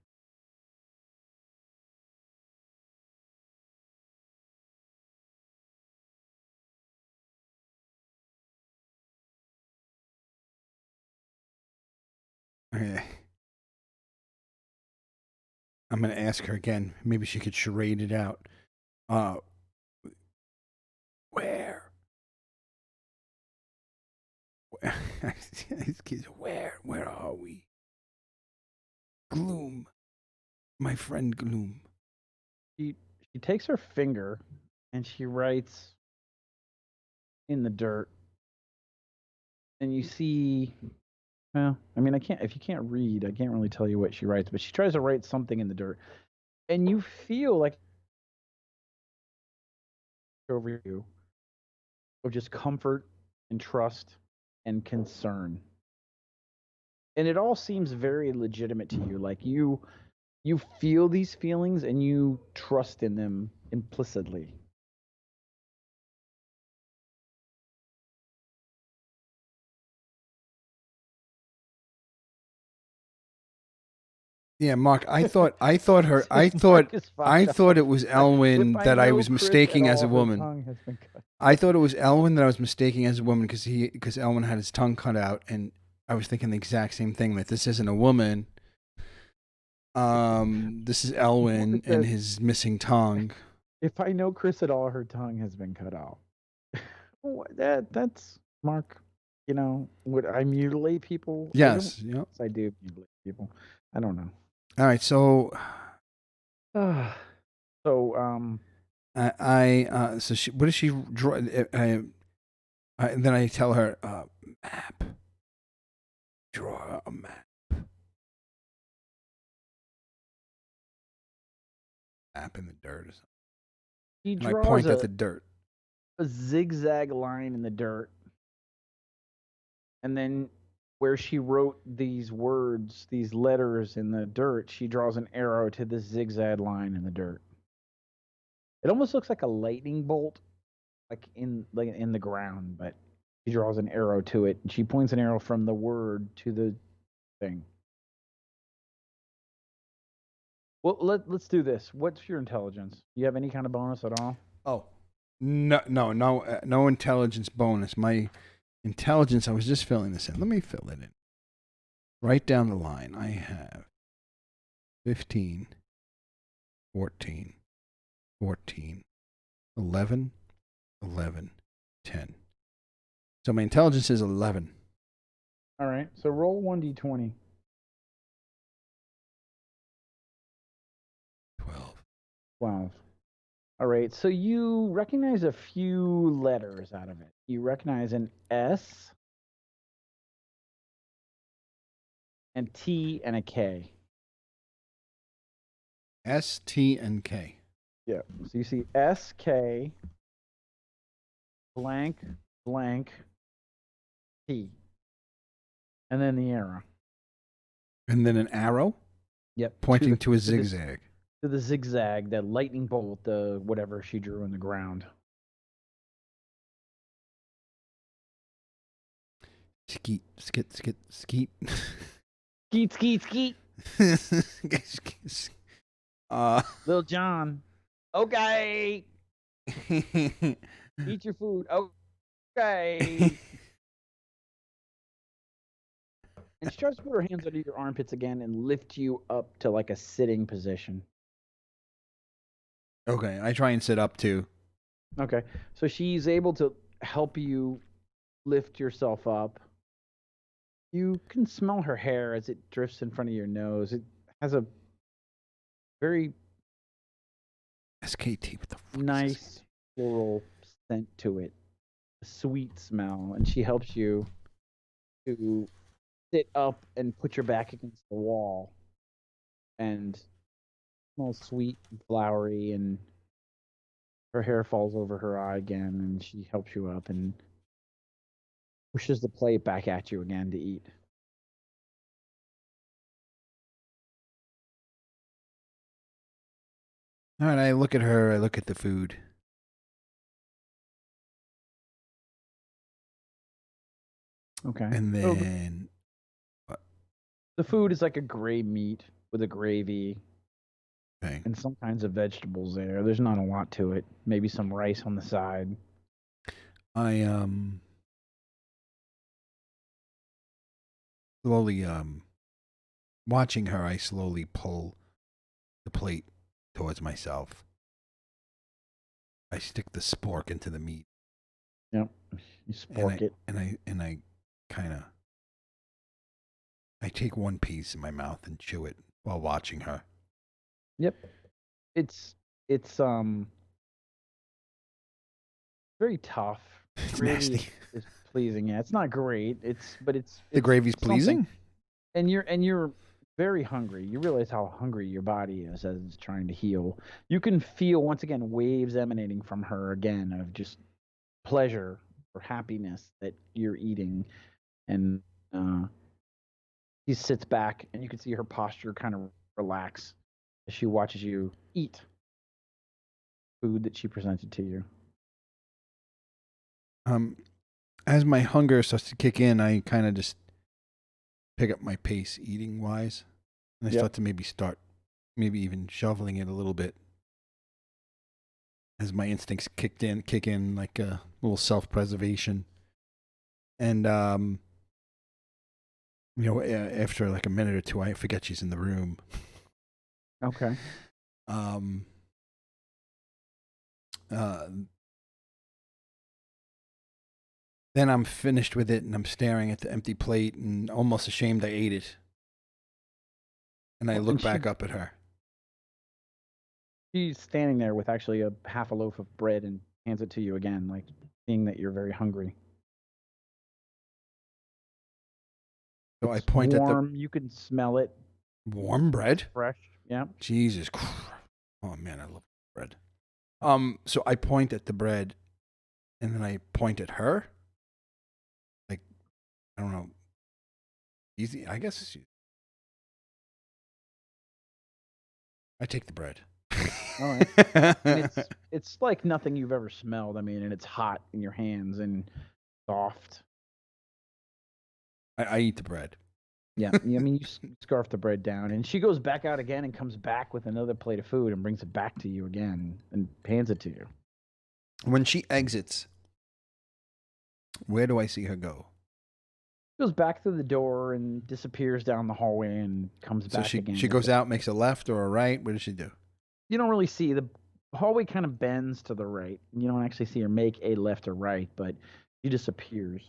I'm going to ask her again. Maybe she could charade it out. Where? Where are we? Gloom. My friend Gloom. She takes her finger and she writes in the dirt. And you see, well, I mean, if you can't read, I can't really tell you what she writes, but she tries to write something in the dirt. And you feel like over you of just comfort and trust and concern. And it all seems very legitimate to you. Like you feel these feelings and you trust in them implicitly. Yeah, Mark. I thought it was Elwyn that I was mistaking as a woman. I thought it was Elwyn that I was mistaking as a woman because Elwyn had his tongue cut out, and I was thinking the exact same thing, that this isn't a woman. This is Elwyn and his missing tongue. If I know Chris at all, her tongue has been cut out. That's Mark. You know, would I mutilate people? Yes, yeah. I do mutilate people. I don't know. All right, so so so what does she draw? And then I tell her, map. Draw a map. Map in the dirt or something. She and I point at the dirt. A zigzag line in the dirt. And then where she wrote these words, these letters in the dirt, she draws an arrow to this zigzag line in the dirt. It almost looks like a lightning bolt, like in the ground, but she draws an arrow to it. And she points an arrow from the word to the thing. Well, let's do this. What's your intelligence? Do you have any kind of bonus at all? Oh, no intelligence bonus. My intelligence, I was just filling this in. Let me fill it in. Right down the line, I have 15, 14, 14, 11, 11, 10. So my intelligence is 11. All right. So roll 1d20. 12. All right. So you recognize a few letters out of it. You recognize an S, and T, and a K. S, T, and K. Yeah. So you see S, K, blank, blank, T. And then the arrow. And then an arrow? Yep. Pointing to a zigzag. To the zigzag, that lightning bolt, the whatever she drew in the ground. Skeet, skit, skit, skeet. Skeet, skeet, skeet. Little John. Okay. Eat your food. Okay. And she tries to put her hands under your armpits again and lift you up to like a sitting position. Okay, I try and sit up too. Okay, so she's able to help you lift yourself up. You can smell her hair as it drifts in front of your nose. It has a very SKT, what the fuck nice floral scent to it, a sweet smell, and she helps you to sit up and put your back against the wall, and it smells sweet and flowery, and her hair falls over her eye again, and she helps you up and pushes the plate back at you again to eat. All right, I look at her, I look at the food. Okay. And then what? The food is like a gray meat with a gravy. Okay. And some kinds of vegetables there. There's not a lot to it. Maybe some rice on the side. I slowly watching her, I slowly pull the plate towards myself. I stick the spork into the meat. Yep. You spork it. And I kind of I take one piece in my mouth and chew it while watching her. Yep. It's very tough. It's Gravy nasty. is pleasing. Yeah, it's not great. It's the gravy's something. pleasing. And you're very hungry. You realize how hungry your body is as it's trying to heal. You can feel once again waves emanating from her again of just pleasure or happiness that you're eating, and she sits back, and you can see her posture kind of relax as she watches you eat food that she presented to you. As my hunger starts to kick in, I kind of just pick up my pace eating wise, and I start to maybe even shoveling it a little bit as my instincts kick in like a little self-preservation. And after like a minute or two, I forget she's in the room. Okay. Then I'm finished with it, and I'm staring at the empty plate and almost ashamed I ate it. And I look back up at her. She's standing there with actually a half a loaf of bread and hands it to you again, like seeing that you're very hungry. So I point warm, at the... You can smell it. Warm bread? Fresh, yeah. Jesus Christ. Oh, man, I love bread. So I point at the bread, and then I point at her. Like, I don't know. Easy, I guess. I take the bread. All right. And it's like nothing you've ever smelled. I mean, and it's hot in your hands and soft. I eat the bread. Yeah, I mean, you scarf the bread down, and she goes back out again and comes back with another plate of food and brings it back to you again and hands it to you. When she exits, where do I see her go? She goes back through the door and disappears down the hallway and comes back again. She goes out, makes a left or a right? What does she do? You don't really see. The hallway kind of bends to the right. You don't actually see her make a left or right, but she disappears.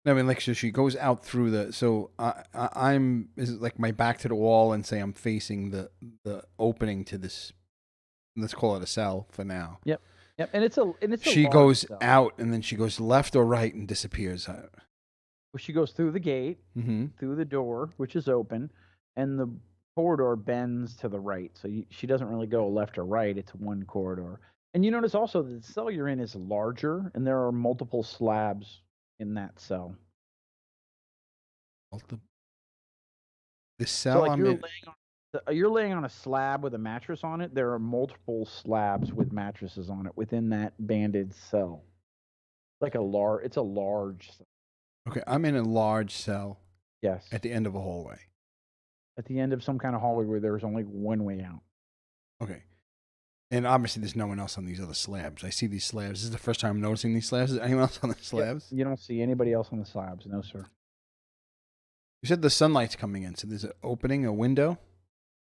I mean, like, so she goes out through the... So I'm... Is it like my back to the wall and say I'm facing the opening to this... Let's call it a cell for now. Yep. And it's a she goes cell. Out, and then she goes left or right and disappears. Well, she goes through the gate, through the door, which is open, and the corridor bends to the right. So she doesn't really go left or right. It's one corridor. And you notice also that the cell you're in is larger, and there are multiple slabs in that cell. The cell so like you're laying on a slab with a mattress on it. There are multiple slabs with mattresses on it within that banded cell. It's a large cell. Okay, I'm in a large cell. Yes. At the end of a hallway. At the end of some kind of hallway where there's only one way out. Okay. And obviously there's no one else on these other slabs. I see these slabs. This is the first time I'm noticing these slabs. Is there anyone else on the slabs? Yep. You don't see anybody else on the slabs. No, sir. You said the sunlight's coming in, so there's an opening, a window?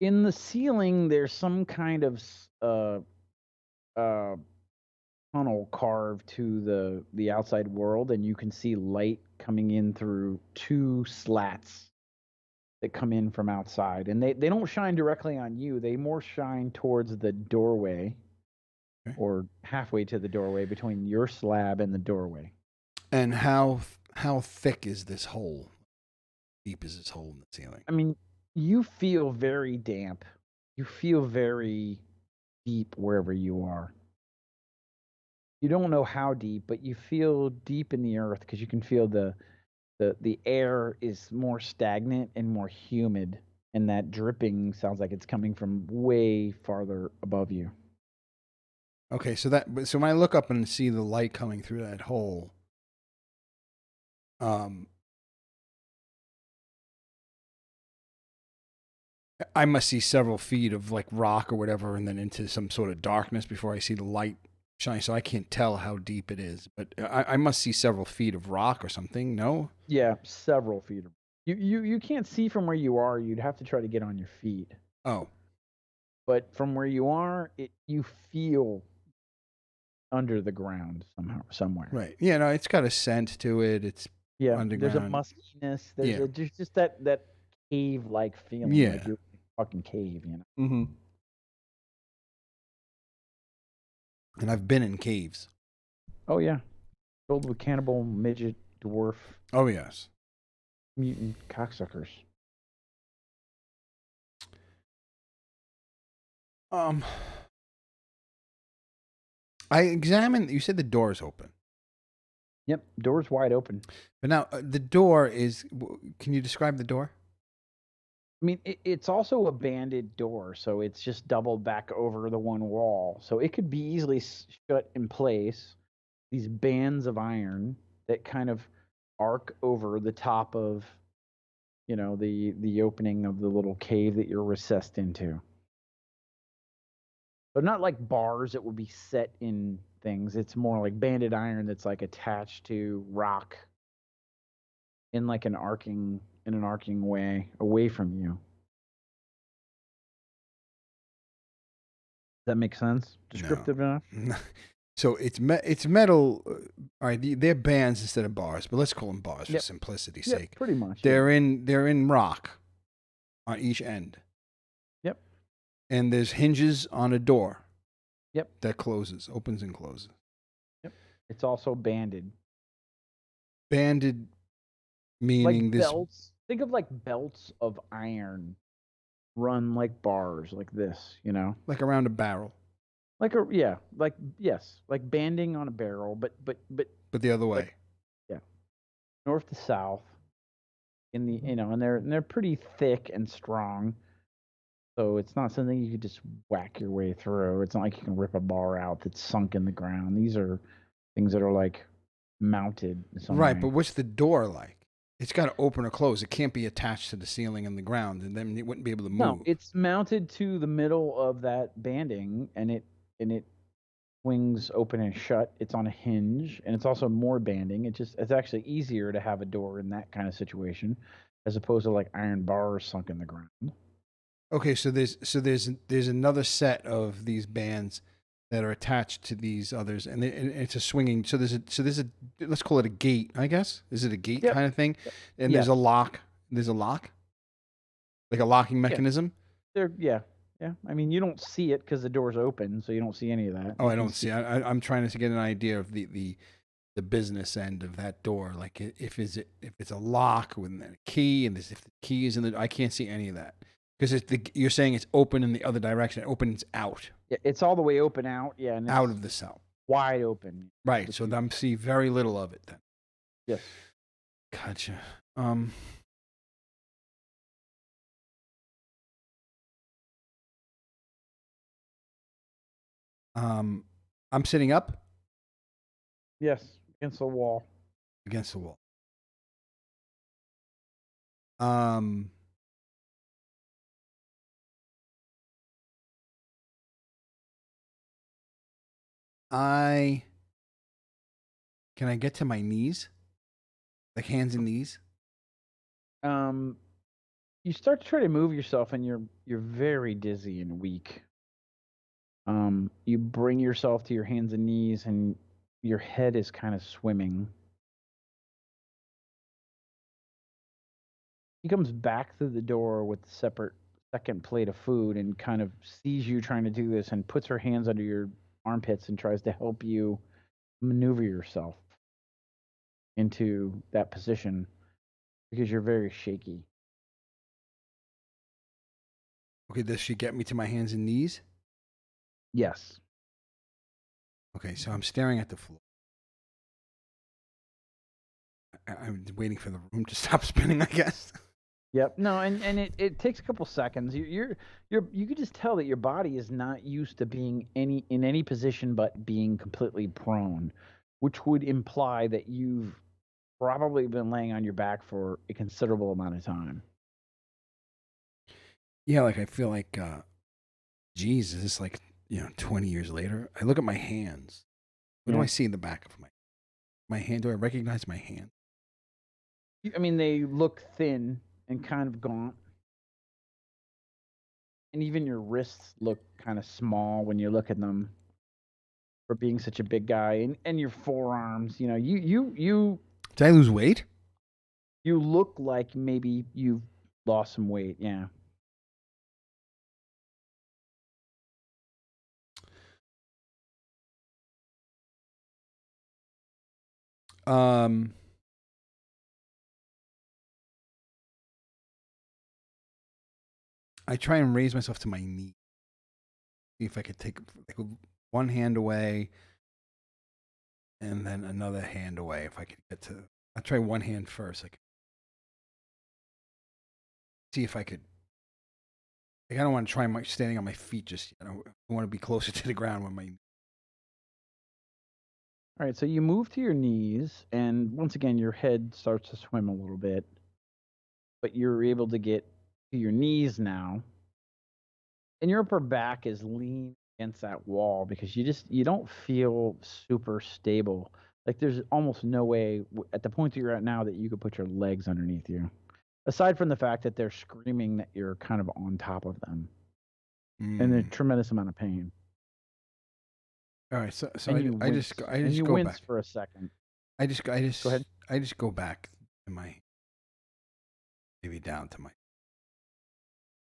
In the ceiling, there's some kind of tunnel carved to the outside world, and you can see light coming in through two slats that come in from outside. And they don't shine directly on you. They more shine towards the doorway, or halfway to the doorway between your slab and the doorway. And how thick is this hole? Deep is this hole in the ceiling? I mean, you feel very damp. You feel very deep wherever you are. You don't know how deep, but you feel deep in the earth because you can feel the air is more stagnant and more humid, and that dripping sounds like it's coming from way farther above you. Okay, so when I look up and see the light coming through that hole, I must see several feet of like rock or whatever, and then into some sort of darkness before I see the light shine. So I can't tell how deep it is, but I must see several feet of rock or something. No? Yeah, several feet. You can't see from where you are. You'd have to try to get on your feet. Oh. but from where you are, you feel under the ground somewhere. Right. Yeah, no, it's got a scent to it. It's There's a underground. muskiness. Yeah. There's just that cave-like feeling, like Yeah. you're in a fucking cave, you know. Mm-hmm. And I've been in caves. Oh yeah, filled with cannibal, midget, dwarf, Oh yes. mutant cocksuckers. I examined. You said the door is open. Yep, door's wide open. But now the door is. Can you describe the door? I mean, it's also a banded door, so it's just doubled back over the one wall, so it could be easily shut in place. These bands of iron that kind of arc over the top of, the opening of the little cave that you're recessed into. But not like bars that would be set in things. It's more like banded iron that's like attached to rock in like an arcing way away from you. Does that make sense? Descriptive enough? So it's metal. All right, they're bands instead of bars, but let's call them bars for simplicity's sake. Pretty much. They're in rock on each end. Yep. And there's hinges on a door. Yep. That opens and closes. Yep. It's also banded. Banded meaning like this belts. Think of like belts of iron run like bars like this, like around a barrel. Like banding on a barrel, but the other way. North to south in the and they're pretty thick and strong. So it's not something you could just whack your way through. It's not like you can rip a bar out that's sunk in the ground. These are things that are like mounted in some Right, way. but what's the door like? It's got to open or close. It can't be attached to the ceiling and the ground, and then it wouldn't be able to move. No, it's mounted to the middle of that banding, and it swings open and shut. It's on a hinge, and it's also more banding. It's actually easier to have a door in that kind of situation, as opposed to like iron bars sunk in the ground. Okay, so there's another set of these bands that are attached to these others, and it's a swinging. So there's a let's call it a gate, I guess. Is it a gate kind of thing? And there's a lock. There's a lock, like a locking mechanism. Yeah. I mean, you don't see it because the door's open, so you don't see any of that. Oh, I don't see. I'm trying to get an idea of the business end of that door. Like if it's a lock with a key, and if the key is in the, I can't see any of that. Because you're saying it's open in the other direction. It opens out. Yeah, it's all the way open out. Yeah, and out of the cell. Wide open. Right. So I'm see very little of it then. Yes. Gotcha. I'm sitting up. Yes, against the wall. Against the wall. Can I get to my knees? Like hands and knees? You start to try to move yourself, and you're very dizzy and weak. You bring yourself to your hands and knees, and your head is kind of swimming. He comes back through the door with a separate second plate of food and kind of sees you trying to do this and puts her hands under your armpits and tries to help you maneuver yourself into that position because you're very shaky. Okay, does she get me to my hands and knees? Yes. Okay, so I'm staring at the floor. I'm waiting for the room to stop spinning, I guess. Yep. No, and it takes a couple seconds. You could just tell that your body is not used to being in any position but being completely prone, which would imply that you've probably been laying on your back for a considerable amount of time. Yeah, like I feel like, geez, is this like 20 years later? I look at my hands. What do I see in the back of my hand? Do I recognize my hand? I mean, they look thin and kind of gaunt. And even your wrists look kind of small when you look at them for being such a big guy, and your forearms. You know, you Did I lose weight? you look like maybe you've lost some weight. Yeah. I try and raise myself to my knee. See if I could take like one hand away and then another hand away. If I could get to, I'll try one hand first. Like, see if I could. Like, I don't want to try standing on my feet just yet. I want to be closer to the ground with my. All right, so you move to your knees, and once again, your head starts to swim a little bit, but you're able to get to your knees now, and your upper back is lean against that wall because you don't feel super stable. Like there's almost no way at the point that you're at now that you could put your legs underneath you, aside from the fact that they're screaming that you're kind of on top of them, and a tremendous amount of pain. All right, so And I just you go wince back for a second. I just Go ahead. I just go back to my maybe down to my.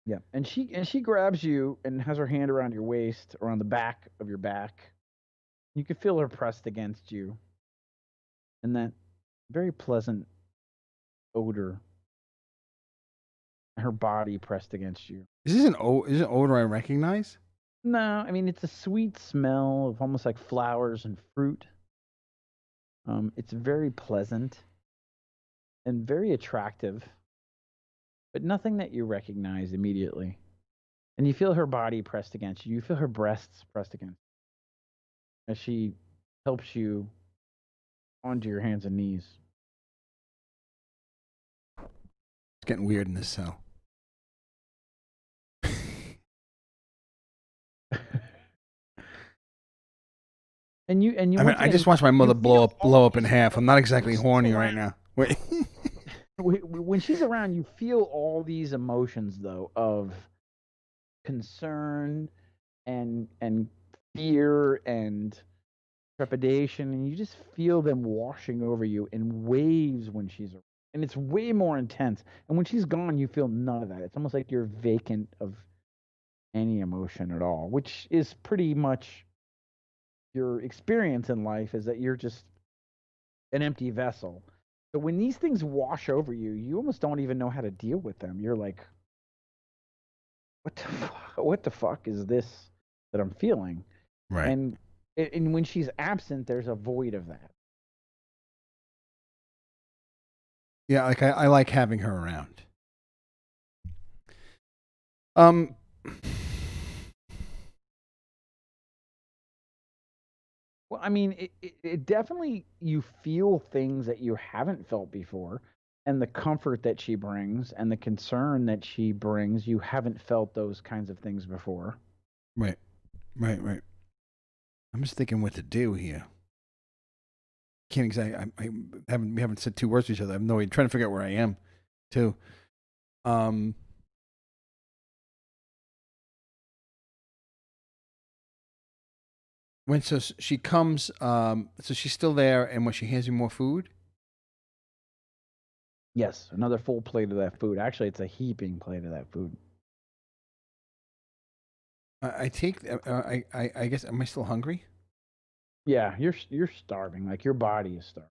Yeah, and she grabs you and has her hand around your waist, around the back of your back. You can feel her pressed against you, and that very pleasant odor. Her body pressed against you. Is this an odor I recognize? No, I mean it's a sweet smell of almost like flowers and fruit. It's very pleasant and very attractive, but nothing that you recognize immediately. And you feel her body pressed against you. You feel her breasts pressed against you as she helps you onto your hands and knees. It's getting weird in this cell. And you I mean, I just watched my mother blow up in half. I'm not exactly horny right now. Wait. When she's around, you feel all these emotions though of concern and fear and trepidation, and you just feel them washing over you in waves when she's around. And it's way more intense. And when she's gone, you feel none of that. It's almost like you're vacant of any emotion at all, which is pretty much your experience in life, is that you're just an empty vessel. So when these things wash over you, you almost don't even know how to deal with them. You're like, what the fuck is this that I'm feeling? Right. And when she's absent, there's a void of that. Yeah, like I like having her around. Um, Well, I mean, it definitely, you feel things that you haven't felt before, and the comfort that she brings and the concern that she brings, you haven't felt those kinds of things before. right. I'm just thinking what to do here. Can't exactly. We haven't said two words to each other. I have no idea. Trying to figure out where I am, too. When so she comes, so she's still there, and when she hands me more food. Yes, another full plate of that food. Actually, it's a heaping plate of that food. I take. I guess. Am I still hungry? Yeah, you're starving. Like your body is starving.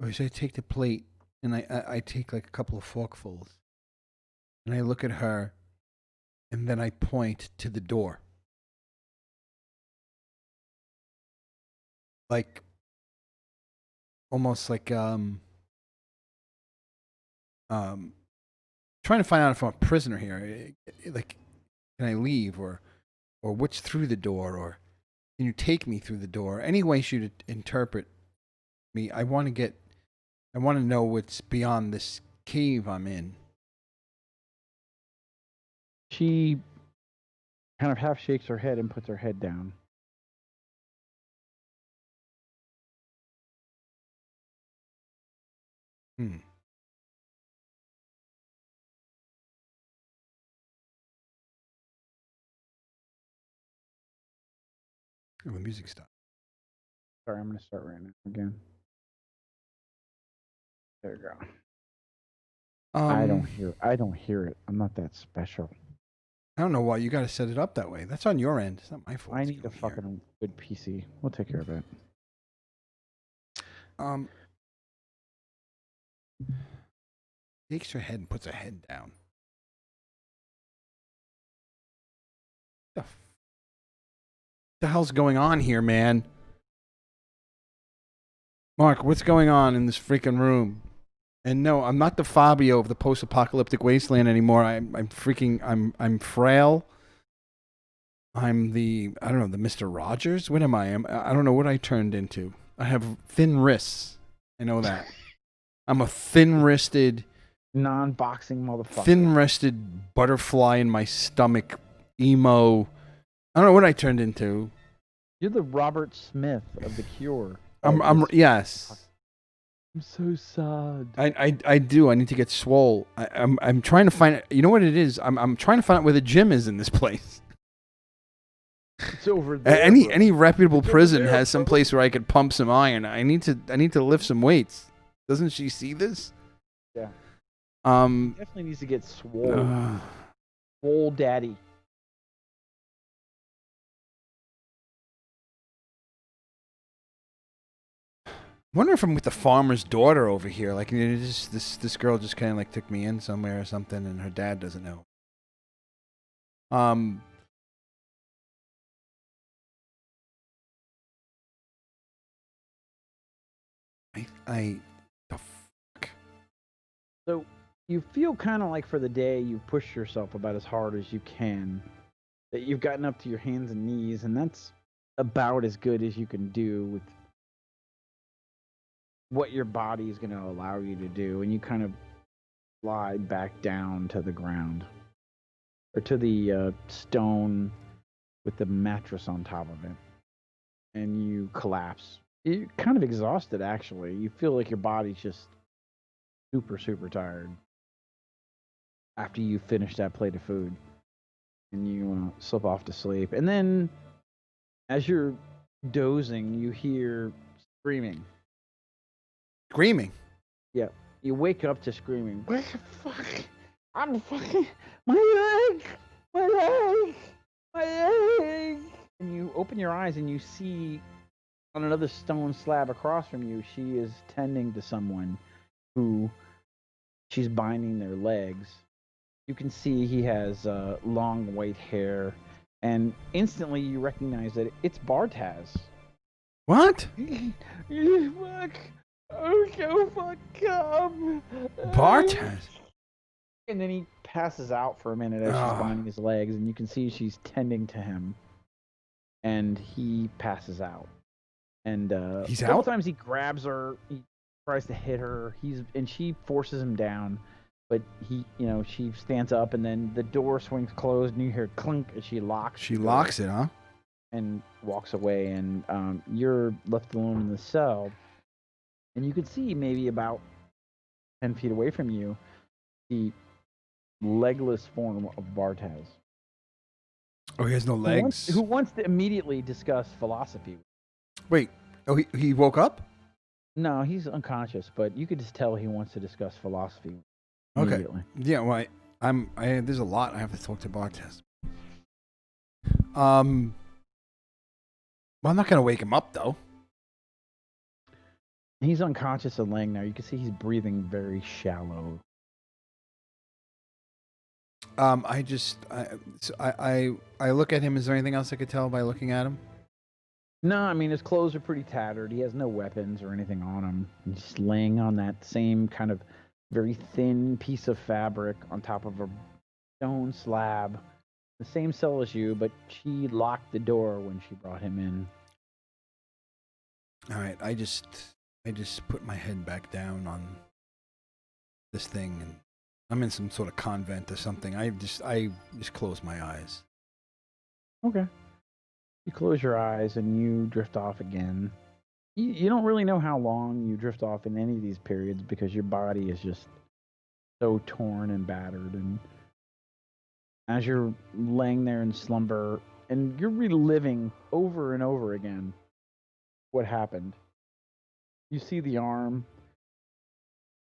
Or so I take the plate and I take like a couple of forkfuls, and I look at her, and then I point to the door, like almost like trying to find out if I'm a prisoner here. Like, can I leave or what's through the door, or can you take me through the door? Any way she should interpret me. I want to know what's beyond this cave I'm in. She kind of half shakes her head and puts her head down. Hmm. Oh, the music stopped. Sorry, I'm going to start right now again. There you go. I don't hear it. I'm not that special. I don't know why you got to set it up that way. That's on your end. It's not my fault. I need a fucking good PC. We'll take care of it. Takes her head and puts her head down. The hell's going on here, man? Mark, what's going on in this freaking room? And no, I'm not the Fabio of the post-apocalyptic wasteland anymore. I'm frail. I'm the Mr. Rogers. What am I? I don't know what I turned into. I have thin wrists. I know that. I'm a thin-wristed, non-boxing motherfucker. Thin-wristed butterfly in my stomach, emo. I don't know what I turned into. You're the Robert Smith of The Cure. Yes. I'm so sad. I do. I need to get swole. I'm trying to find. You know what it is? I'm trying to find out where the gym is in this place. It's over there. Any reputable prison has some place where I could pump some iron. I need to lift some weights. Doesn't she see this? Yeah. Definitely needs to get swole. Swole daddy. I wonder if I'm with the farmer's daughter over here. Like, this girl just kind of like took me in somewhere or something, and her dad doesn't know. The fuck. So you feel kind of like for the day you've pushed yourself about as hard as you can. That you've gotten up to your hands and knees, and that's about as good as you can do with what your body is going to allow you to do, and you kind of slide back down to the ground or to the stone with the mattress on top of it, and you collapse. You're kind of exhausted, actually. You feel like your body's just super tired after you finish that plate of food, and you slip off to sleep. And then as you're dozing, you hear screaming. Yeah. You wake up to screaming. What the fuck? I'm fucking... My leg! My leg! And you open your eyes and you see on another stone slab across from you, she is tending to someone who she's binding their legs. You can see he has long white hair, and instantly you recognize that it's Bartaz. What? Fuck. Oh, so fuck up. Bartaz? And then he passes out for a minute as she's binding his legs, and you can see she's tending to him. And he passes out. And he's a couple out? times he grabs her, he tries to hit her, and she forces him down. But she stands up, and then the door swings closed, and you hear clink as she locks. She locks it, huh? And walks away, and you're left alone in the cell. And you can see maybe about 10 feet away from you the legless form of Bartaz. Oh, he has no legs? Who wants to immediately discuss philosophy. Wait. Oh, he woke up? No, he's unconscious, but you could just tell he wants to discuss philosophy immediately. Okay. Yeah, well, there's a lot I have to talk to Bartaz. Well, I'm not going to wake him up, though. He's unconscious and laying there. You can see he's breathing very shallow. I look at him. Is there anything else I could tell by looking at him? No, I mean, his clothes are pretty tattered. He has no weapons or anything on him. He's just laying on that same kind of very thin piece of fabric on top of a stone slab. The same cell as you, but she locked the door when she brought him in. All right, I just put my head back down on this thing, and I'm in some sort of convent or something. I just close my eyes. Okay. You close your eyes and you drift off again. You don't really know how long you drift off in any of these periods because your body is just so torn and battered. And as you're laying there in slumber, and you're reliving over and over again what happened. You see the arm.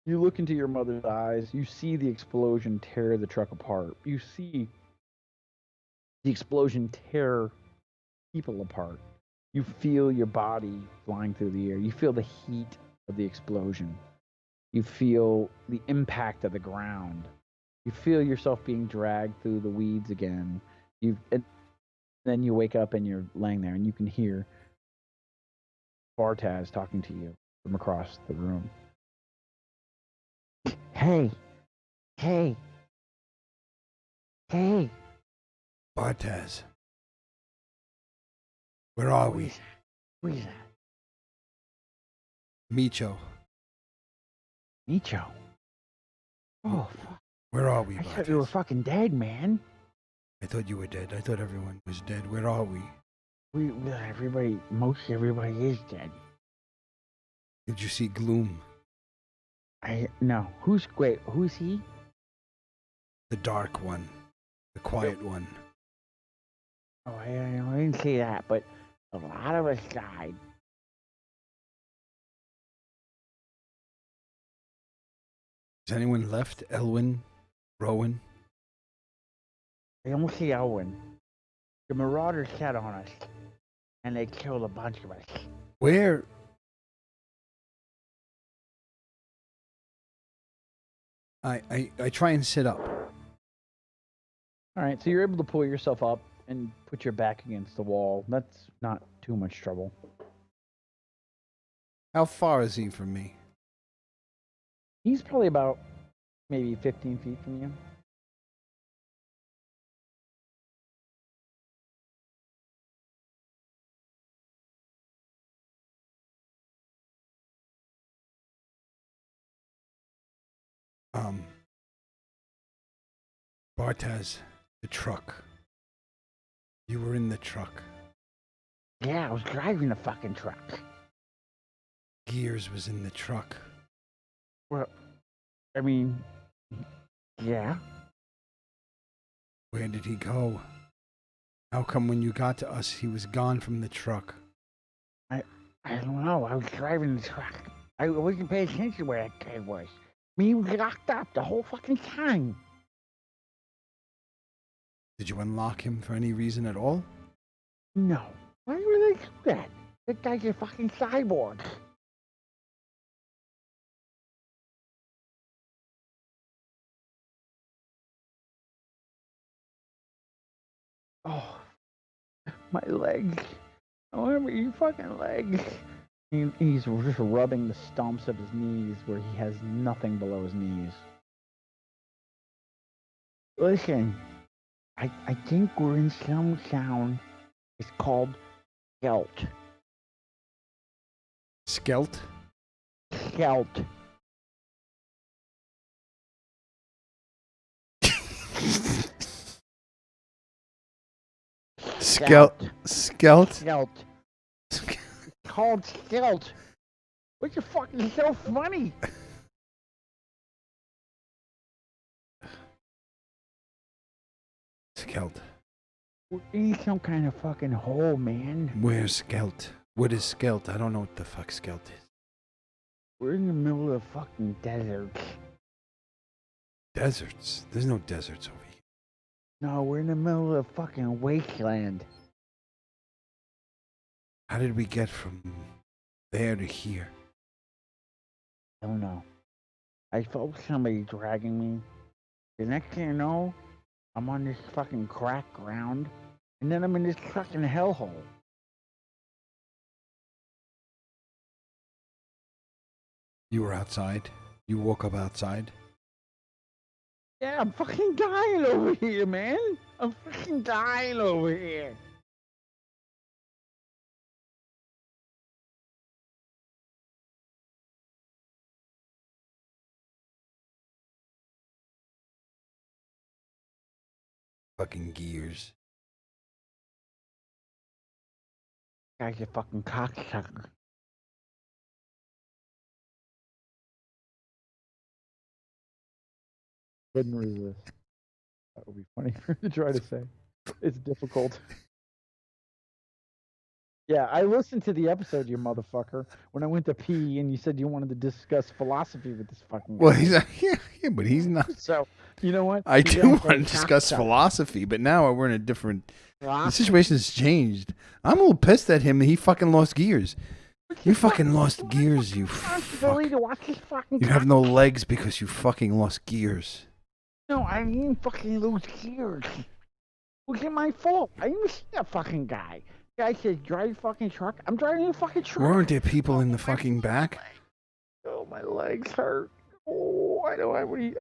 You look into your mother's eyes. You see the explosion tear the truck apart. You see the explosion tear people apart. You feel your body flying through the air. You feel the heat of the explosion. You feel the impact of the ground. You feel yourself being dragged through the weeds again. And then you wake up and you're laying there and you can hear Bartaz talking to you from across the room. Hey, hey, hey. Bartaz. Where are we? Who is that? Meecho. Meecho. Oh, fuck. Where are we, I Bartaz? thought you were fucking dead, man. I thought you were dead. I thought everyone was dead. Where are we? Most everybody is dead. Did you see Gloom? No. Who's he? The dark one. The quiet one. Oh, I didn't see that, but a lot of us died. Is anyone left? Elwyn? Rowan? I don't see Elwyn. The Marauders set on us, and they killed a bunch of us. Where? I try and sit up. All right, so you're able to pull yourself up and put your back against the wall. That's not too much trouble. How far is he from me? He's probably about maybe 15 feet from you. Bartaz, the truck. You were in the truck. Yeah, I was driving the fucking truck. Gears was in the truck. Well, I mean, yeah. Where did he go? How come when you got to us, he was gone from the truck? I don't know. I was driving the truck. I wasn't paying attention where that guy was. I mean, he was locked up the whole fucking time. Did you unlock him for any reason at all? No. Why would they do that? That guy's a fucking cyborg. Oh, my leg. I want to eat fucking leg. He's just rubbing the stumps of his knees where he has nothing below his knees. Listen, I think we're in some sound. It's called Skelt. Skelt? Skelt. Skelt. Skelt? Skelt. It's called Skelt. What's your fucking so funny? Skelt. We're in some kind of fucking hole, man. Where's Skelt? What is Skelt? I don't know what the fuck Skelt is. We're in the middle of fucking deserts. Deserts? There's no deserts over here. No, we're in the middle of fucking wasteland. How did we get from there to here? I don't know. I felt somebody dragging me. The next thing you know, I'm on this fucking cracked ground, and then I'm in this fucking hellhole. You were outside? You woke up outside? Yeah, I'm fucking dying over here, man. I'm fucking dying over here. Fucking gears. Guy's a fucking cocksucker. Couldn't resist. That would be funny for him to try to say. It's difficult. Yeah, I listened to the episode, you motherfucker, when I went to pee and you said you wanted to discuss philosophy with this fucking guy. Well, he's yeah, but he's not. So, you know what? I do want to discuss philosophy, but now we're in a different. The situation has changed. I'm a little pissed at him that he fucking lost gears. You fucking lost gears, you fuck. You have no legs because you fucking lost gears. No, I didn't fucking lose gears. It wasn't my fault. I didn't see that fucking guy. The guy said, drive fucking truck. I'm driving a fucking truck. Weren't there people in the fucking back? Oh, my legs hurt. Oh, I don't have any.